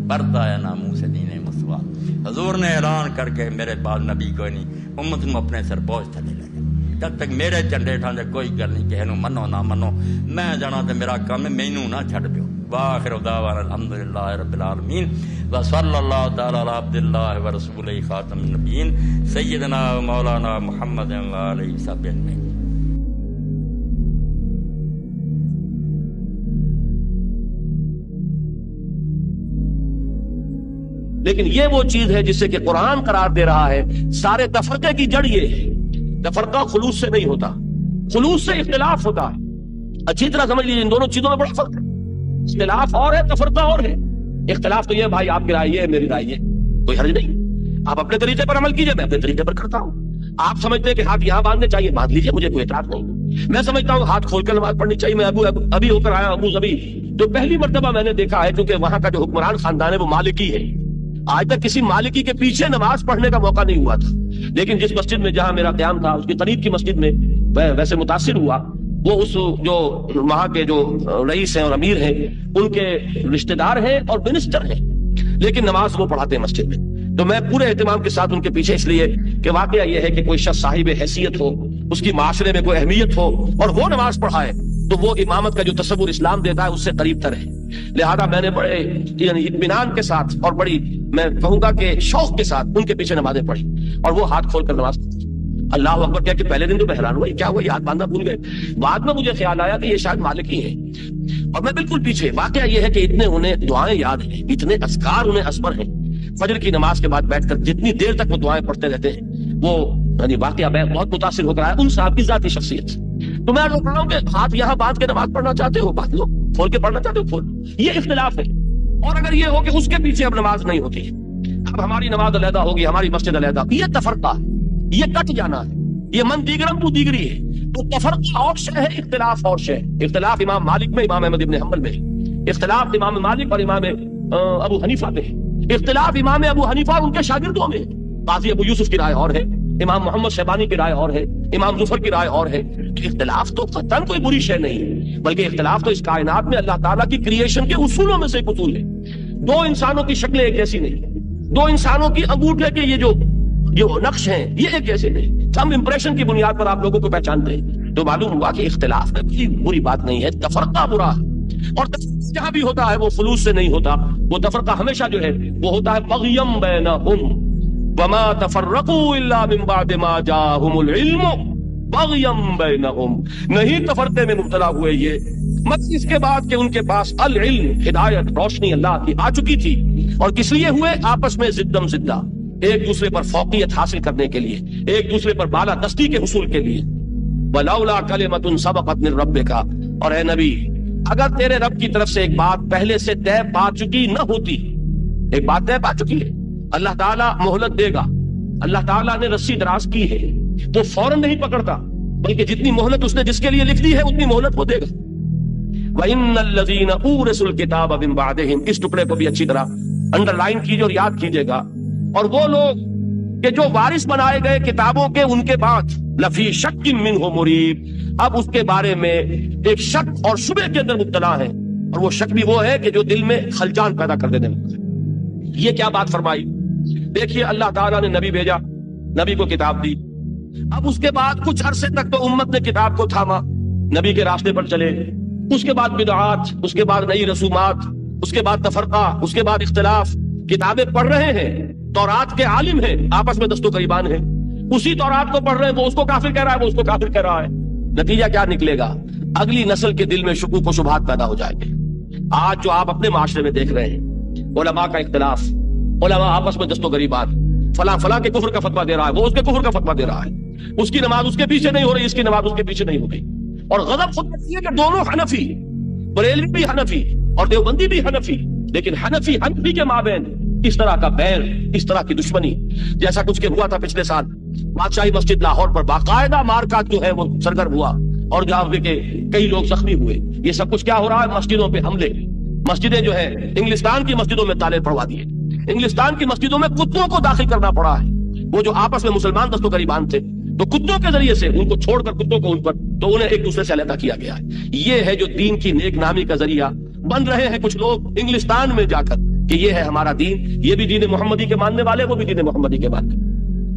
پردہ ہے ناموں سے دین مصطفیٰ. حضور نے اعلان کر کے میرے بعد نبی کوئی نہیں امت نو اپنے سر بوجھ تھلے لے گیا. جب تک میرے جھنڈے ٹھانجے کوئی گل نہیں کہ نو منو نہ منو میں جانا تے میرا کام ہے مینوں نہ چھڈ دیو. واخر دعوانا الحمدللہ رب العالمین وصلی اللہ تعالی علی عبد اللہ ورسولہ خاتم النبیین سیدنا و مولانا محمد و علیہ وصحبہ اجمعین. لیکن یہ وہ چیز ہے جسے کہ قرآن قرار دے رہا ہے. سارے تفرقے کی جڑ یہ ہے تفرقہ خلوص سے نہیں ہوتا خلوص سے اختلاف ہوتا ہے. اچھی طرح سمجھ لیجیے ان دونوں چیزوں میں بڑا فرق ہے. اختلاف اور ہے تفرقہ اور ہے. اختلاف تو یہ بھائی آپ کی رائے یہ ہے میری رائے یہ کوئی حرج نہیں. آپ اپنے طریقے پر عمل کیجئے میں اپنے طریقے پر کرتا ہوں. آپ سمجھتے ہیں کہ ہاتھ یہاں باندھنے چاہیے باندھ لیجیے مجھے کوئی اعتراض نہیں. میں سمجھتا ہوں ہاتھ کھول کر نماز پڑھنی چاہیے. میں ابھی ہو کر آیا ابو ظبی جو پہلی مرتبہ میں نے دیکھا ہے کیونکہ وہاں کا جو حکمران خاندان ہے وہ مالکی ہے. آج تک کسی مالکی کے پیچھے نماز پڑھنے کا موقع نہیں ہوا تھا. لیکن جس مسجد میں جہاں میرا قیام تھا اس کے قریب کی مسجد میں ویسے متاثر ہوا. وہ اس جو وہاں کے جو رئیس ہیں اور امیر ہیں ان کے رشتہ دار ہیں اور منسٹر ہیں لیکن نماز وہ پڑھاتے ہیں مسجد میں. تو میں پورے اہتمام کے ساتھ ان کے پیچھے اس لیے کہ واقعہ یہ ہے کہ کوئی شخص صاحب حیثیت ہو اس کی معاشرے میں کوئی اہمیت ہو اور وہ نماز پڑھائے تو وہ امامت کا جو تصور اسلام دیتا ہے اس سے قریب تر ہے. لہذا میں نے بڑے یعنی اطمینان کے ساتھ اور بڑی میں کہوں گا کہ شوق کے ساتھ ان کے پیچھے نمازیں پڑھی اور وہ ہاتھ کھول کر نماز پڑھی. اللہ اکبر کہہ کہ پہلے دن تو میں حیران ہوا کیا ہوا یہ ہاتھ باندھنا بھول گئے. بعد میں مجھے خیال آیا کہ یہ شاید مالکی ہیں اور میں بالکل پیچھے. واقعہ یہ ہے کہ اتنے انہیں دعائیں یاد ہیں اتنے اذکار انہیں ازبر ہیں. فجر کی نماز کے بعد بیٹھ کر جتنی دیر تک وہ دعائیں پڑھتے رہتے ہیں وہ یعنی واقعہ میں بہت متاثر ہو کر آیا ان صاحب کی ذاتی شخصیت. تو میں روک رہا ہوں کہ ہاتھ یہاں باندھ کے نماز پڑھنا چاہتے ہو باندھ لو کھول کے پڑھنا چاہتے ہو کھول. یہ اختلاف ہے. اور اگر یہ ہو کہ اس کے پیچھے اب نماز نہیں ہوتی اب ہماری نماز علیحدہ ہوگی ہماری مسجد علیحدہ یہ تفرقہ ہے یہ کٹ جانا ہے یہ من دیگرم تو دیگری ہے. تو تفرقہ اور شے ہے اختلاف اور شے. اختلاف امام مالک میں امام احمد ابن حنبل میں اختلاف امام مالک اور امام ابو حنیفہ میں اختلاف امام ابو حنیفہ اور ان کے شاگردوں میں قاضی ابو یوسف کی رائے اور ہے، امام محمد شیبانی کی رائے اور ہے، امام ظفر کی رائے اور ہے. کہ اختلاف تو قطعاً کوئی بری شے نہیں، بلکہ اختلاف تو اس کائنات میں اللہ تعالیٰ کی کریشن کے اصولوں میں سے ایک اصول ہے. دو انسانوں کی شکلیں ایک جیسی نہیں، دو انسانوں کی انگوٹھے کے یہ جو نقش ہیں یہ ایک جیسے نہیں. ہم امپریشن کی بنیاد پر آپ لوگوں کو پہچانتے ہیں، تو معلوم ہوا کہ اختلاف میں کوئی بری بات نہیں ہے، تفرقہ برا ہے. اور تفرقہ جہاں بھی ہوتا ہے وہ خلوص سے نہیں ہوتا، وہ تفرقہ ہمیشہ جو ہے وہ ہوتا ہے بغیم بینہم وما تفرقوا الا من بعد ما جاءهم العلم بغیم بینہم. نہیں تفرقے میں مبتلا ہوئے یہ مگر اس کے بعد کہ ان کے پاس العلم، ہدایت، روشنی اللہ کی آ چکی تھی. اور کس لیے ہوئے؟ آپس میں زدم زدہ، ایک دوسرے پر فوقیت حاصل کرنے کے لیے، ایک دوسرے پر بالا دستی کے حصول کے لیے. وَلَوْلَا كَلِمَةٌ سَبَقَتْ مِن رَبِّكَ، اور اے نبی اگر تیرے رب کی طرف سے ایک بات پہلے سے طے پا چکی نہ ہوتی، ایک بات طے پا چکی ہے، اللہ تعالیٰ مہلت دے گا، اللہ تعالیٰ نے رسی دراز کی ہے، وہ فوراً نہیں پکڑتا، بلکہ جتنی مہلت اس نے جس کے لیے لکھ دی ہے اتنی مہلت وہ دے گا. وَإِنَّ الَّذِينَ أُورِثُوا الْكِتَابَ مِن بَعْدِهِمْ، اس ٹکڑے کو بھی اچھی طرح انڈر لائن کیجئے اور یاد کیجئے گا. اور وہ لوگ کہ جو وارث بنائے گئے کتابوں کے ان کے بعد، لفی شک منہ مریب، اب اس کے بارے میں ایک شک اور شبہ کے اندر مبتلا ہے. اور وہ شک بھی وہ ہے کہ جو دل میں خلجان پیدا کر دینے والا ہے. یہ کیا بات فرمائی؟ دیکھیے اللہ تعالیٰ نے نبی بھیجا، نبی کو کتاب دی. اب اس کے بعد کچھ عرصے تک تو امت نے کتاب کو تھاما، نبی کے راستے پر چلے. اس کے بعد بدعات، اس کے بعد نئی رسومات، اس کے بعد تفرقہ، اس کے بعد اختلاف. کتابیں پڑھ رہے ہیں، تورات کے عالم ہیں، آپس میں دست و گریبان ہیں. اسی تورات کو پڑھ رہے ہیں، وہ اس کو کافر کہہ رہا ہے، وہ اس کو کافر کہہ رہا ہے. نتیجہ کیا نکلے گا؟ اگلی نسل کے دل میں شکوک و شبہات پیدا ہو جائیں گے. آج جو آپ اپنے معاشرے میں دیکھ رہے ہیں، علماء کا اختلاف، علماء آپس میں دست و گریبان، فلاں فلاں کے کفر کا فتویٰ دے رہا ہے، وہ اس کے کفر کا فتویٰ دے رہا ہے، اس کی نماز اس کے پیچھے نہیں ہو رہی، اس کی نماز اس کے پیچھے نہیں ہو گئی. اور غضب خود یہ کہ دونوں حنفی، بریلوی بھی حنفی اور دیوبندی بھی حنفی، لیکن حنفی کے مابین اس طرح کا بیر، اس طرح کی دشمنی، جیسا کچھ کے ہوا تھا پچھلے سال بادشاہی مسجد لاہور پر باقاعدہ مارکا جو ہے وہ سرگرم ہوا اور جہاں پہ کہ کئی لوگ زخمی ہوئے. یہ سب کچھ کیا ہو رہا ہے؟ مسجدوں پہ حملے. مسجدیں جو ہے انگلستان کی مسجدوں میں تالے پڑوا دیے، انگلستان کی مسجدوں میں کتوں کو داخل کرنا پڑا ہے. وہ جو آپس میں مسلمان دست و گریبان تھے تو کتوں کے ذریعے سے ان کو چھوڑ کر کتوں کو ان پر، تو انہیں ایک دوسرے سے علیحدہ کیا گیا ہے. یہ ہے جو دین کی نیک نامی کا ذریعہ بن رہے ہیں کچھ لوگ انگلستان میں جا کر کہ یہ ہے ہمارا دین، یہ بھی دین محمدی کے ماننے والے، وہ بھی دین محمدی کے ماننے.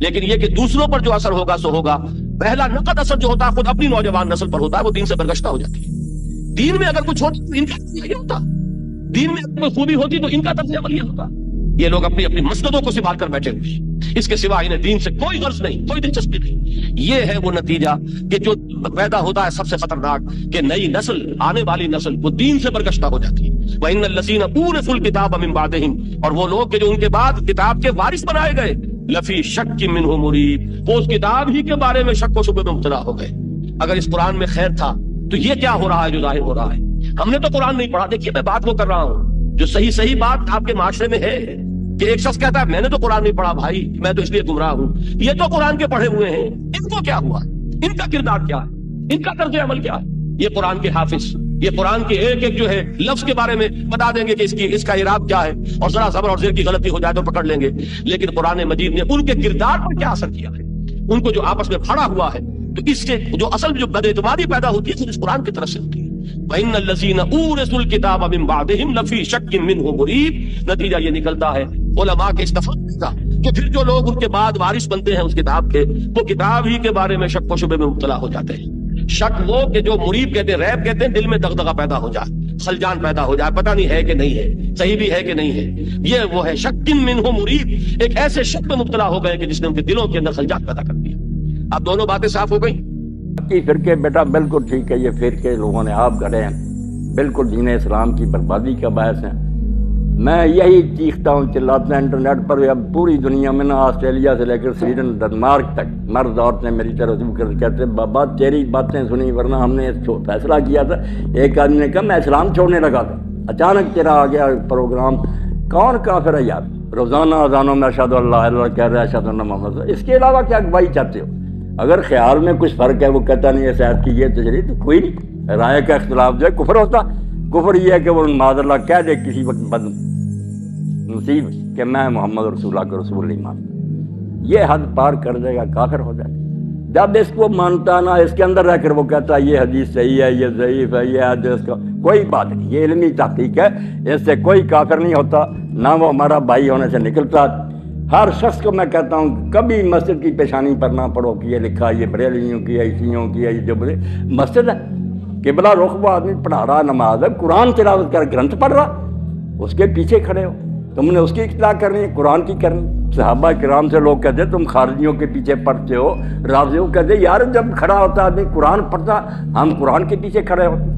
لیکن یہ کہ دوسروں پر جو اثر ہوگا سو ہوگا. پہلا نقد اثر جو ہوتا ہے خود اپنی نوجوان نسل پر ہوتا ہے، وہ دین سے برگشتہ ہو جاتی ہے. دین میں اگر کچھ ہوتا تو ان کا یہ ہوتا، دین میں اگر کوئی خوبی ہوتی تو ان کا طرز عمل یہ ہوتا. یہ لوگ اپنی اپنی مسجدوں کو سنبھال کر بیٹھے ہوئے، اس کے سوا انہیں دین سے کوئی غرض نہیں، کوئی دلچسپی نہیں. یہ ہے وہ نتیجہ کہ جو پیدا ہوتا ہے سب سے خطرناک، کہ نئی نسل، آنے والی نسل وہ دین سے برگشتہ ہو جاتی ہے. وَإِنَّ الَّذِينَ أُورِثُوا الْكِتَابَ مِن بَعْدِهِمْ، اور وہ لوگ کہ جو ان کے بعد کتاب کے وارث بنائے گئے، لفی شک منہ مریب، وہ اس کتاب ہی کے بارے میں شک و شبہ میں مبتلا ہو گئے. اگر اس قرآن میں خیر تھا تو یہ کیا ہو رہا ہے جو ظاہر ہو رہا ہے؟ ہم نے تو قرآن نہیں پڑھا. دیکھیے میں بات وہ کر رہا ہوں جو صحیح بات آپ کے معاشرے میں ہے کہ ایک شخص کہتا ہے میں نے تو قرآن نہیں پڑھا بھائی، میں تو اس لیے گمراہ ہوں. یہ تو قرآن کے پڑھے ہوئے ہیں، ان کو کیا ہوا؟ ان کا کردار کیا ہے؟ ان کا طرز عمل کیا ہے؟ یہ قرآن کے حافظ، یہ قرآن کے ایک ایک جو ہے لفظ کے بارے میں بتا دیں گے کہ اس کا اعراب کیا ہے، اور ذرا زبر اور زیر کی غلطی ہو جائے تو پکڑ لیں گے. لیکن قرآن مجید نے ان کے کردار پر کیا اثر کیا ہے، ان کو جو آپس میں پھڑا ہوا ہے، تو اس سے جو اصل جو بد اعتمادی پیدا ہوتی ہے اس قرآن کی طرف سے ہوتی ہے. وَإِنَّ الَّذِينَ أُورِثُوا الْكِتَابَ مِن بَعْدِهِمْ لَفِي شَكٍّ مِّنْهُ مُرِيبٍ. نتیجہ یہ نکلتا ہے علماء کے اس تفرقے کا کہ پھر جو لوگ ان کے بعد وارث بنتے ہیں اس کتاب کے، وہ کتاب ہی کے بارے میں شک و شبہ میں مبتلا ہو جاتے ہیں. شک وہ کہ جو مریب کہتے ہیں، ریب کہتے ہیں، دل میں دغدغہ پیدا ہو جائے، خلجان پیدا ہو جائے، پتہ نہیں ہے کہ نہیں ہے، صحیح بھی ہے کہ نہیں ہے. یہ وہ ہے شک منہ مریب، ایک ایسے شک میں مبتلا ہو گئے کہ جس نے ان کے دلوں کے اندر خلجان پیدا کر دیا. اب دونوں باتیں صاف ہو گئی. کی فرقے بیٹا بالکل ٹھیک ہے، یہ فرقے لوگوں نے آپ گڑے ہیں، بالکل دین اسلام کی بربادی کا باعث ہیں. میں یہی چیختا ہوں، چلاتا ہوں انٹرنیٹ پر. اب پوری دنیا میں نا آسٹریلیا سے لے کر سویڈن ڈنمارک تک مرد عورتیں میری طرف کہتے بابا تیری باتیں سنی، ورنہ ہم نے فیصلہ کیا تھا. ایک آدمی نے کہا میں اسلام چھوڑنے لگا تھا، اچانک تیرا آ گیا پروگرام. کون کافر ہے یار؟ روزانہ اذانوں میں اشہد اللہ الہ الا اللہ کہہ رہا ہے، اشہد ان محمد. اس کے علاوہ کیا گواہی چاہتے ہو؟ اگر خیال میں کچھ فرق ہے، وہ کہتا نہیں ہے صاحب کی یہ تجریح، تو کوئی نہیں. رائے کا اختلاف جو ہے کفر ہوتا. کفر یہ ہے کہ وہ معاذ اللہ کہہ دے کسی وقت بد نصیب کہ میں محمد رسول اللہ کا رسول نہیں مانتا. یہ حد پار کر دے گا کافر ہو جائے گا۔ جب اس کو مانتا نا، اس کے اندر رہ کر وہ کہتا ہے یہ حدیث صحیح ہے، یہ ضعیف ہے، یہ حدیث کا کوئی بات نہیں، یہ علمی تحقیق ہے، اس سے کوئی کافر نہیں ہوتا، نہ وہ ہمارا بھائی ہونے سے نکلتا۔ ہر شخص کو میں کہتا ہوں کبھی مسجد کی پیشانی پر نہ پڑھو کہ یہ لکھا یہ بریلویوں کی ہے، عیسیوں کی ہے، یہ جو مسجد ہے قبلہ رخ، وہ آدمی پڑھا رہا نماز ہے، قرآن تلاوت کر گرنتھ پڑھ رہا، اس کے پیچھے کھڑے ہو، تم نے اس کی اطلاع کرنی ہے، قرآن کی کرنی۔ صحابہ کرام سے لوگ کہتے تم خارجیوں کے پیچھے پڑھتے ہو، رافضیوں کہتے یار جب کھڑا ہوتا آدمی قرآن پڑھتا، ہم قرآن کے پیچھے کھڑے ہوتے۔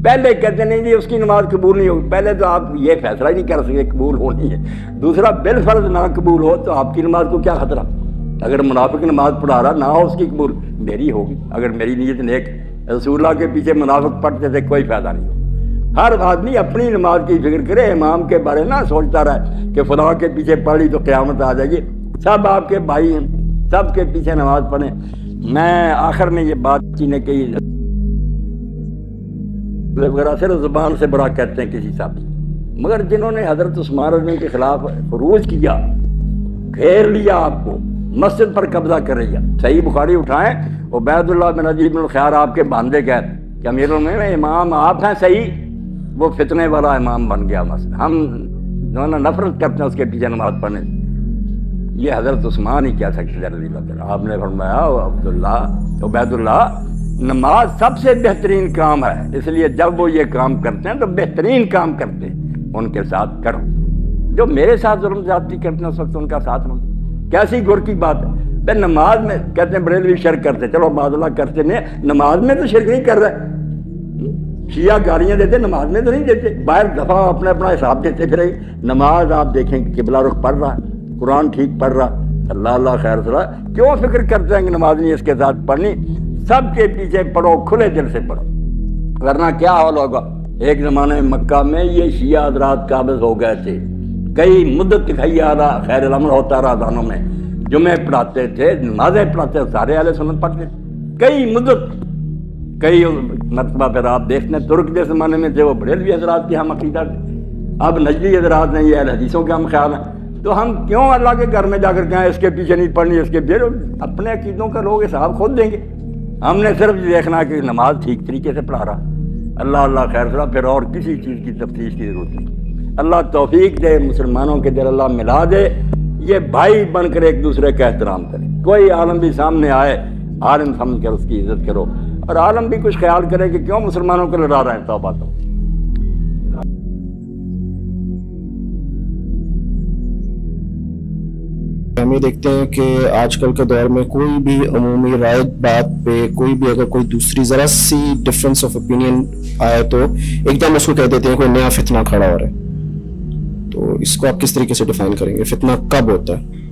پہلے کہتے نہیں جی اس کی نماز قبول نہیں ہوگی، پہلے تو آپ یہ فیصلہ ہی نہیں کر سکتے قبول ہونی ہے، دوسرا بالفرض نہ قبول ہو تو آپ کی نماز کو کیا خطرہ؟ اگر منافق نماز پڑھا رہا نہ ہو اس کی قبول، میری ہوگی، اگر میری نیت نیک۔ رسول اللہ کے پیچھے منافق پڑھتے تھے، کوئی فائدہ نہیں ہو۔ ہر آدمی اپنی نماز کی فکر کرے، امام کے بارے نہ سوچتا رہے کہ فلاں کے پیچھے پڑھ لی تو قیامت آ جائے گی۔ سب آپ کے بھائی ہیں، سب کے پیچھے نماز پڑھیں۔ میں آخر میں یہ بات چینے کی وغیرہ صرف زبان سے بڑا کہتے ہیں کسی صاحب، مگر جنہوں نے حضرت عثمان رضی اللہ عنہ کے خلاف خروج کیا، گھیر لیا، آپ کو مسجد پر قبضہ کر لیا۔ صحیح بخاری اٹھائیں، عبید اللہ بن عدی بن الخیار آپ کے باندھے گئے کہ امیر المومنین امام آپ ہیں صحیح، وہ فتنے والا امام بن گیا مسجد، ہم دونوں نفرت کرتے ہیں اس کے پیچھے نماز پڑھنے۔ یہ حضرت عثمان ہی کہہ سکتے رضی اللہ عنہ۔ آپ نے فرمایا عبید اللہ نماز سب سے بہترین کام ہے، اس لیے جب وہ یہ کام کرتے ہیں تو بہترین کام کرتے ہیں، ان کے ساتھ کرو۔ جو میرے ساتھ ظلم زیادتی کرتے ہیں اس وقت ان کا ساتھ نہ، کیسی گر کی بات ہے۔ پھر نماز میں کہتے ہیں بریلوی شرک کرتے، چلو معاذ اللہ کرتے نہیں، نماز میں تو شرک نہیں کر رہے۔ شیعہ گالیاں دیتے، نماز میں تو نہیں دیتے، باہر دفعہ اپنا حساب دیتے پھر نماز آپ دیکھیں کہ قبلہ رخ پڑھ رہا ہے، قرآن ٹھیک پڑھ رہا، اللہ اللہ خیر صلاح، کیوں فکر کرتے ہیں کہ نماز نہیں اس کے ساتھ پڑھنی؟ سب کے پیچھے پڑھو، کھلے دل سے پڑھو، ورنہ کیا حال ہوگا۔ ایک زمانے میں مکہ میں یہ شیعہ حضرات قابض ہو گئے تھے، کئی مدت دکھائی آ رہا، خیر العمل ہوتا رہا دانوں میں، جمعے پڑھاتے تھے، نمازیں پڑھاتے تھے، سارے اہل سنت پڑھتے تھے، کئی مدت، کئی مرتبہ پھر آپ دیکھتے ہیں ترک کے زمانے میں تھے وہ بریلوی حضرات کے ہم عقیدہ تھے، اب نجدی حضرات نے یہ اہل حدیثوں کے ہم خیال ہیں، تو ہم کیوں اللہ کے گھر میں جا کر کہیں اس کے پیچھے نہیں پڑھنی، اس کے پیچھے؟ اپنے عقیدوں کا لوگ حساب خود دیں گے، ہم نے صرف یہ دیکھنا کہ نماز ٹھیک طریقے سے پڑھا رہا، اللہ اللہ خیر صلاح، پھر اور کسی چیز کی تفتیش کی ضرورت نہیں۔ اللہ توفیق دے، مسلمانوں کے دل اللہ ملا دے، یہ بھائی بن کر ایک دوسرے کا احترام کریں، کوئی عالم بھی سامنے آئے عالم سمجھ کر اس کی عزت کرو، اور عالم بھی کچھ خیال کرے کہ کیوں مسلمانوں کو لڑا رہے ہیں، توبہ تو۔ ہم یہ دیکھتے ہیں کہ آج کل کے دور میں کوئی بھی عمومی رائے بات پہ کوئی بھی اگر کوئی دوسری ذرا سی ڈفرینس آف اوپینین آئے تو ایک دم اس کو کہہ دیتے ہیں کوئی نیا فتنہ کھڑا ہو رہا ہے۔ تو اس کو آپ کس طریقے سے ڈیفائن کریں گے؟ فتنہ کب ہوتا ہے؟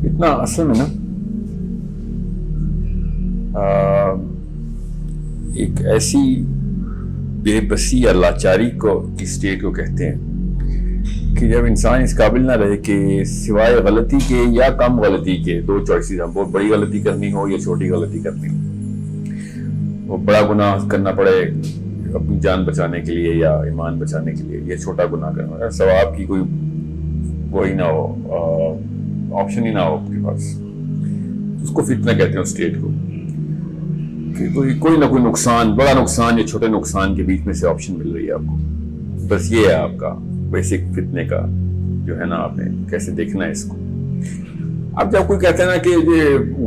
اتنا اصل میں نا ایک ایسی بے بسی یا لاچاری کو کی اسٹیٹ کو کہتے ہیں کہ جب انسان اس قابل نہ رہے کہ سوائے غلطی کے یا کم غلطی کے دو چوائسیز ہیں، بہت بڑی غلطی کرنی ہو یا چھوٹی غلطی کرنی ہو، وہ بڑا گناہ کرنا پڑے اپنی جان بچانے کے لیے یا ایمان بچانے کے لیے، یا چھوٹا گناہ کرنا، ثواب کی کوئی وہی نہ ہو، آپشن ہی نہ ہو آپ کے پاس، اس کو فتنہ کہتے ہیں اس اسٹیٹ کو، کہ کوئی نہ کوئی نقصان، بڑا نقصان یا چھوٹے نقصان کے بیچ میں سے آپشن مل رہی ہے آپ کو، بس یہ ہے آپ کا بیسک فتنے کا جو ہے نا، آپ نے کیسے دیکھنا ہے اس کو۔ اب جب کوئی کہتے ہیں نا کہ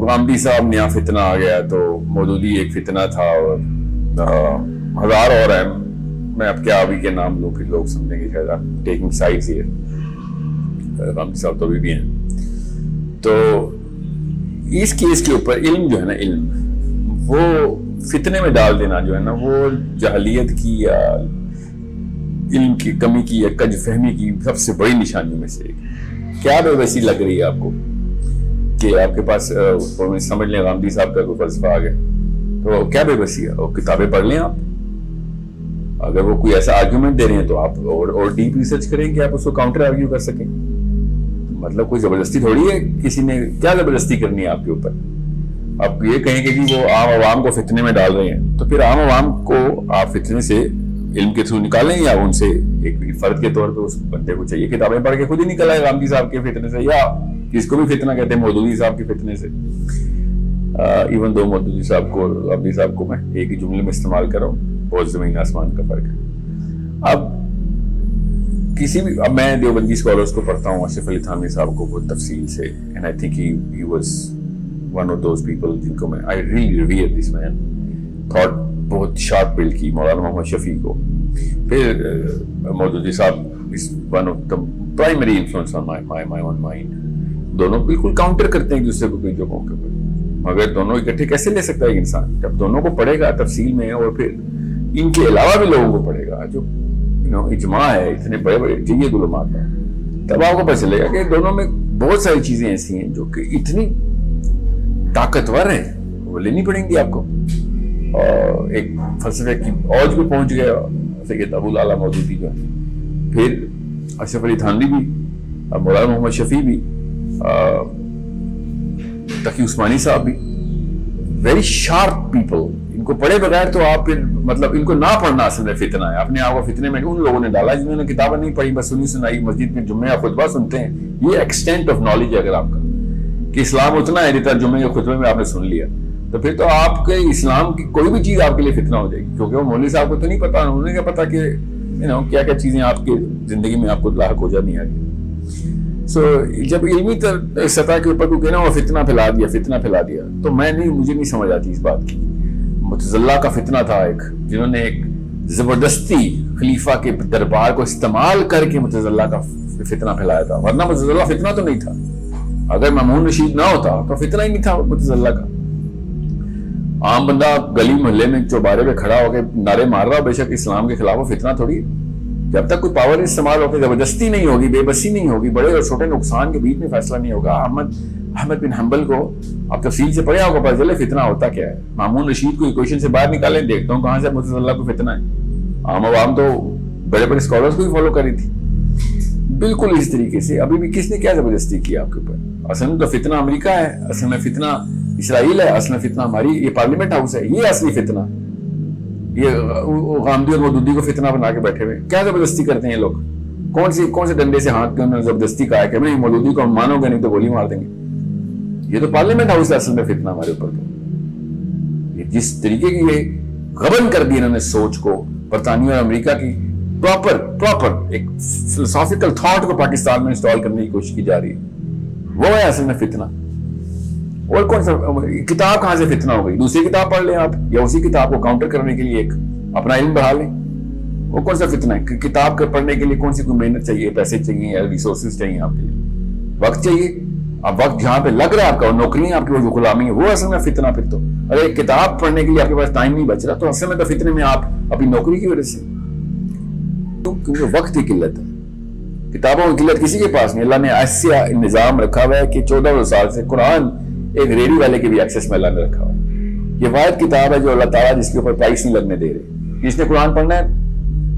غامدی صاحب نیا فتنہ آ گیا، تو مودودی ایک فتنہ تھا اور ہزار اور ہیں، میں اب کیا ابھی کے نام لوں، پھر لوگ سمجھیں گے شاید ٹیکنگ سائڈز ہی ہے، غامدی صاحب تو ابھی بھی ہیں۔ تو اس کیس کے اوپر علم جو ہے نا، علم وہ فتنے میں ڈال دینا جو ہے نا، وہ جہلیت کی یا علم کی کمی کی یا کج فہمی کی سب سے بڑی نشانیوں میں سے ایک۔ کیا بے بسی لگ رہی ہے آپ کو کہ آپ کے پاس سمجھ لیں غامدی صاحب کا کوئی فلسفہ آ گیا، تو کیا بے بسی ہے؟ اور کتابیں پڑھ لیں آپ، اگر وہ کوئی ایسا آرگیومنٹ دے رہے ہیں تو آپ اور ڈیپ ریسرچ کریں کہ آپ اس کو کاؤنٹر آرگیو کر سکیں۔ مطلب کوئی زبردستی تھوڑی ہے، کسی نے کیا زبردستی کرنی ہے آپ کے اوپر؟ آپ یہ کہیں گے کہ وہ عام عوام کو فتنے میں ڈال رہے ہیں، تو پھر عام عوام کو آپ فتنے سے علم کے تھرو نکالیں یا ان سے ایک فرد کے طور پہ اس بندے کو چاہیے کتابیں پڑھ کے خود ہی نکل آئے غامدی صاحب کے فتنے سے, یا جس کو بھی فتنہ کہتے ہیں مودودی صاحب کے فتنے سے. ایون دو مودودی صاحب کو اور غامدی صاحب کو میں ایک ہی جملے میں استعمال کر رہا ہوں, بہت زمین آسمان کا فرق ہے. اب کسی بھی, اب میں دیوبندی اسکالرس کو پڑھتا ہوں, اشرف علی تھانوی صاحب کو بہت تفصیل سے, and I think he was one of those people جن کو میں I really revere this man, thought بہت شارپ بلڈ کی. مولانا محمد شفیع کو, پھر مودودی صاحب is one of the primary influence on my own mind. دونوں بالکل کاؤنٹر کرتے ہیں ایک دوسرے کو کئی جگہوں کے اوپر, مگر دونوں اکٹھے کیسے لے سکتا ہے ایک انسان؟ جب دونوں کو پڑھے گا تفصیل میں, اور پھر ان کے علاوہ بھی لوگوں کو پڑھے گا, جو اجماع ہے اتنے بڑے بڑے جیت علماء کا, تب آپ کو پتہ چلے گا کہ دونوں میں بہت ساری چیزیں ایسی ہیں جو کہ اتنی طاقتور ہیں, وہ لینی پڑیں گی آپ کو. اور ایک فلسفے کی اوج پہ پہنچ گیا سید ابو العلا مودودی جو ہے, پھر اشرف علی تھانوی بھی, مولانا محمد شفیع بھی, تقی عثمانی صاحب بھی, ویری شارپ پیپل. ان کو پڑھے بغیر تو آپ پھر مطلب ان کو نہ پڑھنا اصل میں فتنہ ہے. اپنے آپ کو فتنے میں ان لوگوں نے ڈالا جنہوں نے کتابیں نہیں پڑھی, بس سنی سنائی مسجد میں جمعہ یا خطبہ سنتے ہیں. یہ ایکسٹینٹ آف نالج ہے اگر آپ کا, کہ اسلام اتنا ہے جتنا جمعے یا خطبے میں آپ نے سن لیا, تو پھر تو آپ کے اسلام کی کوئی بھی چیز آپ کے لیے فتنہ ہو جائے گی, کیونکہ وہ مولوی صاحب کو تو نہیں پتا, انہوں نے کیا پتا کہ کیا کیا چیزیں آپ کی زندگی میں آپ کو لاحق ہو جانی آگے. سو جب علمی سطح کے اوپر کو کہنا وہ فتنہ پھیلا دیا, تو مجھے نہیں سمجھ آتی اس بات کی. متزلہ کا فتنہ تھا ایک, جنہوں نے ایک زبردستی خلیفہ کے دربار کو استعمال کر کے متزلہ کا فتنہ پھیلایا تھا, ورنہ متزلہ فتنہ تو نہیں تھا. اگر مامون رشید نہ ہوتا تو فتنہ ہی نہیں تھا متزلہ کا. عام بندہ گلی محلے میں چوبارے پہ کھڑا ہو کے نعرے مار رہا, بے شک اسلام کے خلاف وہ فتنہ تھوڑی ہے. جب تک کوئی پاور استعمال ہو کے زبردستی نہیں ہوگی, بے بسی نہیں ہوگی, بڑے اور چھوٹے نقصان کے بیچ میں فیصلہ نہیں ہوگا. احمد بن حنبل کو آپ تفصیل سے پڑھے, آپ کو پتہ چلے فتنہ ہوتا کیا ہے. مامون رشید کو ایکویشن سے باہر نکالیں, دیکھتا ہوں کہاں سے متزلہ کو فتنہ ہے. عام عوام تو بڑے بڑے اسکالرس کو ہی فالو کری تھی. بالکل اس طریقے سے ابھی بھی کس نے کیا زبردستی کی آپ کے اوپر؟ اصل میں تو فتنہ امریکہ ہے, اصل میں فتنہ اسرائیل ہے, اصل میں فتنہ ہماری یہ پارلیمنٹ ہاؤس ہے. یہ اصلی فتنہ, یہ غامدی اور مودودی کو فتنہ بنا کے بیٹھے ہوئے. کیا زبردستی کرتے ہیں یہ لوگ؟ کون سے ڈنڈے سے ہاتھ کے انہوں نے زبردستی کہا ہے کہ نہیں مودودی کو ہم مانو گے نہیں تو گولی مار دیں گے. یہ تو پارلیمنٹ ہاؤس ہے اصل میں فتنہ ہمارے اوپر. تو یہ جس طریقے کی یہ غبن کر دی انہوں نے سوچ کو, برطانیہ اور امریکہ کی پراپر ایک فلسافیکل تھاٹ کو پاکستان میں انسٹال کرنے کی کوشش کی جا رہی ہے, وہ ہے اصل میں فتنہ. اور کون سا کتاب کہاں سے فتنہ ہو گئی؟ دوسری کتاب پڑھ لیں آپ, یا اسی کتاب کو کاؤنٹر کرنے کے لیے ایک اپنا علم بڑھا لیں. وہ کون سا فتنہ ہے؟ کتاب کے پڑھنے کے لیے کون سی کوئی محنت چاہیے, پیسے چاہیے, یا ریسورسز چاہیے آپ کے لیے, وقت چاہیے. اب وقت جہاں پہ لگ رہا ہے آپ کا, نوکری آپ کی وہ جو غلامی ہے, وہ اصل میں فتنہ. پھر تو ارے کتاب پڑھنے کے لیے آپ کے پاس ٹائم نہیں بچ رہا, تو اصل میں تو فتنے میں آپ اپنی نوکری کی وجہ سے, کیونکہ وقت کی قلت ہے. کتابوں کی قلت کسی کے پاس نہیں. اللہ نے ایسا نظام رکھا ہوا ہے کہ 14 سال سے قرآن ایک ریڈی والے کے بھی ایکسس میں اللہ نے رکھا ہوا ہے. یہ واحد کتاب ہے جو اللہ تعالیٰ جس کے اوپر پرائس نہیں لگنے دے رہے. جس نے قرآن پڑھنا ہے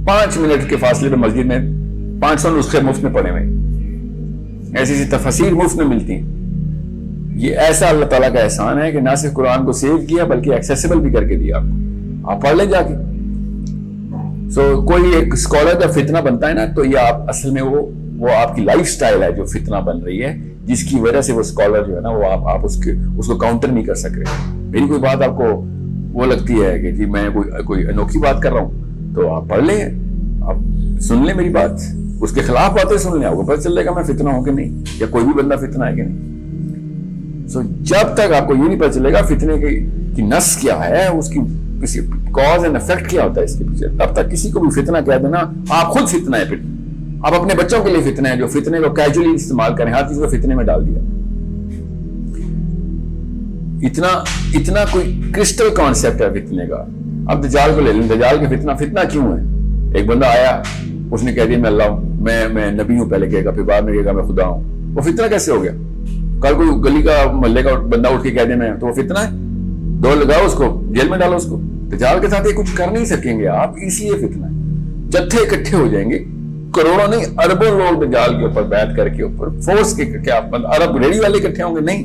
5 منٹ کے فاصلے پہ مسجد میں 500 نسخے مفت میں پڑھے ہوئے, ایسی تفسیر مفت میں ملتی ہیں. یہ ایسا اللہ تعالیٰ کا احسان ہے کہ نہ صرف قرآن کو سیو کیا بلکہ ایکسیسیبل بھی کر کے دیا آپ کو. آپ پڑھ لیں جا کے. کوئی ایک اسکالر جب فتنہ بنتا ہے نا, تو یہ آپ اصل میں وہ آپ کی لائف سٹائل ہے جو فتنہ بن رہی ہے, جس کی وجہ سے وہ اسکالر جو ہے نا, وہ آپ اس کو کاؤنٹر نہیں کر سک رہے. میری کوئی بات آپ کو وہ لگتی ہے کہ جی میں کوئی انوکھی بات کر رہا ہوں, تو آپ پڑھ لیں, آپ سن لیں میری بات, اس کے خلاف باتیں سن لیں, آپ کو پتہ چل جائے گا میں فتنہ ہوں کہ نہیں, یا کوئی بھی بندہ فتنہ ہے کہ نہیں. جب تک آپ کو یہ نہیں پتہ چلے گا فتنے کی نس کیا ہے, اس کی کسی کاز اینڈ افیکٹ کیا ہوتا ہے اس کے پیچھے, تب تک کسی کو بھی فتنہ کہہ دینا آپ خود فتنہ ہے. پھر آپ اپنے بچوں کے لیے فتنہ ہے, جو فتنے کو کیجولی استعمال کریں, ہر چیز کو فتنے میں ڈال دیا. اتنا کوئی کرسٹل کانسیپٹ ہے فتنے کا. اب دجال کو لے لیں, دجال کے فتنہ کیوں ہے؟ ایک بندہ آیا, اس نے کہہ دیا میں اللہ ہوں, میں نبی ہوں, پہلے کہے گا, پھر بعد میں کہے گا میں خدا ہوں. وہ فتنہ کیسے ہو گیا؟ کل کوئی گلی کا محلے کا بندہ اٹھ کے کہہ دے میں, تو وہ فتنہ ہے. دور لگاؤ اس کو, جیل میں ڈالو اس کو. دجال کے ساتھ یہ کچھ کر نہیں سکیں گے آپ, اس لیے فتنہ ہے. جتھے اکٹھے ہو جائیں گے, کروڑوں نہیں اربوں لوگ دجال کے اوپر بیعت کر کے اوپر فورس کے, کیا عرب ریڈی والے اکٹھے ہوں گے؟ نہیں,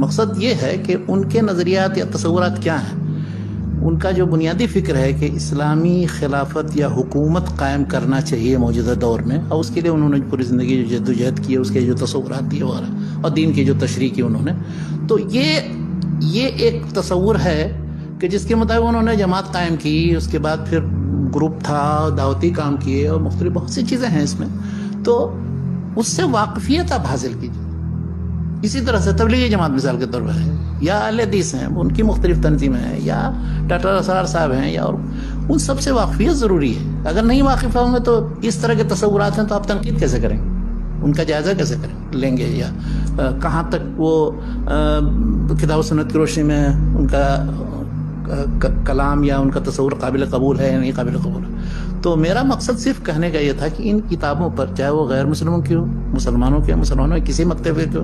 مقصد یہ ہے کہ ان کے نظریات یا تصورات کیا ہیں. ان کا جو بنیادی فکر ہے کہ اسلامی خلافت یا حکومت قائم کرنا چاہیے موجودہ دور میں، اور اس کے لیے انہوں نے پوری زندگی جو جدوجہد کی ہے، اس کے جو تصورات دیے وغیرہ، اور دین کی جو تشریح کی انہوں نے. تو یہ ایک تصور ہے کہ جس کے مطابق انہوں نے جماعت قائم کی، اس کے بعد پھر گروپ تھا، دعوتی کام کیے، اور مختلف بہت سی چیزیں ہیں اس میں. تو اس سے واقفیت آپ حاصل کیجیے. اسی طرح سے تبلیغی جماعت مثال کے طور پر ہے، یا اہل حدیث ہیں، ان کی مختلف تنظیمیں ہیں، یا ڈاکٹر اسرار صاحب ہیں، یا ان سب سے واقفیت ضروری ہے. اگر نہیں واقف ہوں گے تو اس طرح کے تصورات ہیں تو آپ تنقید کیسے کریں گے، ان کا جائزہ کیسے لیں گے، یا کہاں تک وہ کتاب و سنت کی روشنی میں ان کا کلام یا ان کا تصور قابل قبول ہے یا نہیں قابل قبول ہے. تو میرا مقصد صرف کہنے کا یہ تھا کہ ان کتابوں پر، چاہے وہ غیر مسلموں کی ہو، مسلمانوں کی ہو، مسلمانوں کی کسی مکتبے کی ہو،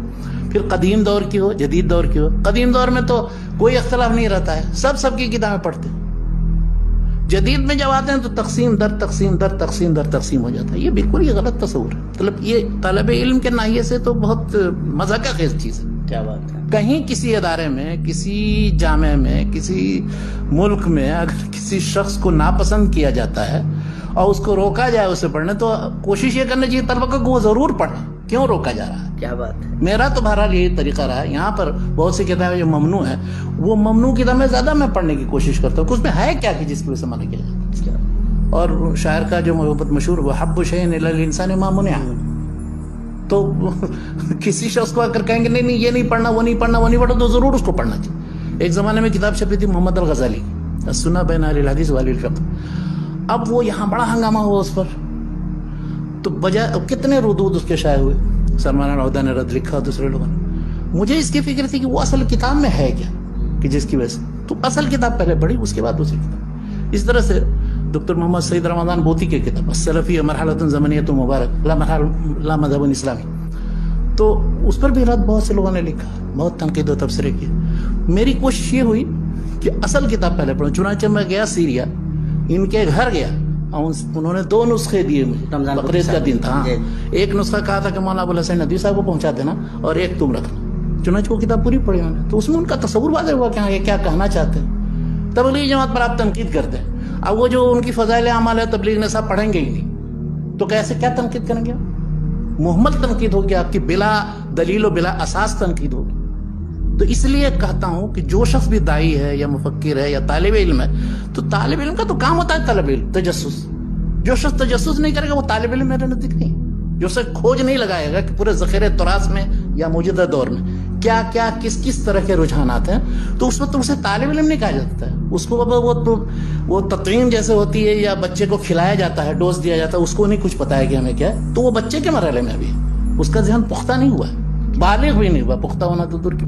پھر قدیم دور کی ہو، جدید دور کی ہو. قدیم دور میں تو کوئی اختلاف نہیں رہتا ہے، سب کی کتابیں پڑھتے ہیں. جدید میں جب آتے ہیں تو تقسیم در تقسیم در تقسیم در تقسیم ہو جاتا ہے. یہ بالکل یہ غلط تصور ہے. مطلب یہ طالب علم کے ناحیے سے تو بہت مذاق خیز چیز ہے. کیا بات ہے. کہیں کسی ادارے میں، کسی جامعہ میں، کسی ملک میں اگر کسی شخص کو ناپسند کیا جاتا ہے اور اس کو روکا جائے اسے پڑھنے، تو کوشش یہ کرنا چاہیے طلبہ کو کہ وہ ضرور پڑھیں. کیوں روکا جا رہا ہے؟ کیا بات ہے. میرا تو بہرحال یہی طریقہ رہا ہے. یہاں پر بہت سی کتابیں جو ممنوع ہیں، وہ ممنوع کتابیں زیادہ میں پڑھنے کی کوشش کرتا ہوں کہ اس میں ہے کیا کہ جس کی وجہ سے منع کیا جاتا ہے. اور شاعر کا جو محبت مشہور وہ حب شیء الی الانسان ما منع. تو کسی شخص کو اگر کہیں گے نہیں یہ نہیں پڑھنا، وہ نہیں پڑھنا، وہ نہیں پڑھنا، تو ضرور اس کو پڑھنا چاہیے. ایک زمانے میں کتاب چھپی تھی محمد الغزالی کی، السنہ بین اہل الحدیث و اہل الفقہ. اب وہ یہاں بڑا ہنگامہ ہوا اس پر، تو بجائے کتنے ردود اس کے شائع ہوئے. سلمان العودہ نے رد لکھا، دوسرے لوگوں نے. مجھے اس کی فکر تھی کہ وہ اصل کتاب میں ہے کیا کہ جس کی وجہ سے تو اصل کتاب پہلے پڑھی، اس کے بعد دوسری کتاب. اس طرح سے ڈاکٹر محمد سعید رمضان بوتی کی کتاب السلفی مرحلۃ زمنیۃ مبارک لا مذہب اسلامی، تو اس پر بھی رد بہت سے لوگوں نے لکھا، بہت تنقید و تبصرے کی. میری کوشش یہ ہوئی کہ اصل کتاب پہلے پڑھوں. چنانچہ میں گیا سیریا، ان کے گھر گیا، انہوں نے 2 نسخے دیے مجھے. بقرعید کا دن تھا. ایک نسخہ کہا تھا کہ مولانا ابو الحسن ندوی صاحب کو پہنچا دینا، اور ایک تم رکھنا. چنانچہ وہ کتاب پوری پڑھی انہوں نے. تو اس میں ان کا تصور واضح ہوا کہ یہ کیا کہنا چاہتے ہیں. تبلیغی جماعت پر آپ تنقید کرتے ہیں، اب وہ جو ان کی فضائل اعمال ہے تبلیغ نے صاحب پڑھیں گے ہی نہیں، تو کیسے کیا تنقید کریں گے؟ محمل تنقید ہوگی آپ کی، بلا دلیل و بلا اساس تنقید ہوگی. تو اس لیے کہتا ہوں کہ جو شخص بھی داعی ہے یا مفکر ہے یا طالب علم ہے، تو طالب علم کا تو کام ہوتا ہے طلب علم، تجسس. جو شخص تجسس نہیں کرے گا وہ طالب علم میرے نزدیک نہیں. جو سے کھوج نہیں لگائے گا کہ پورے ذخیرے تراث میں یا موجودہ دور میں کیا کیا کس طرح کے رجحانات ہیں، تو اس وقت اسے طالب علم نہیں کہا جاتا ہے. اس کو وہ تطعیم جیسے ہوتی ہے، یا بچے کو کھلایا جاتا ہے، ڈوز دیا جاتا ہے، اس کو نہیں کچھ پتا ہے کہ ہمیں کیا ہے، تو وہ بچے کے مرحلے میں ابھی اس کا ذہن پختہ نہیں ہوا ہے، بالغ بھی نہیں ہوا، پختہ ہونا تو دور کی.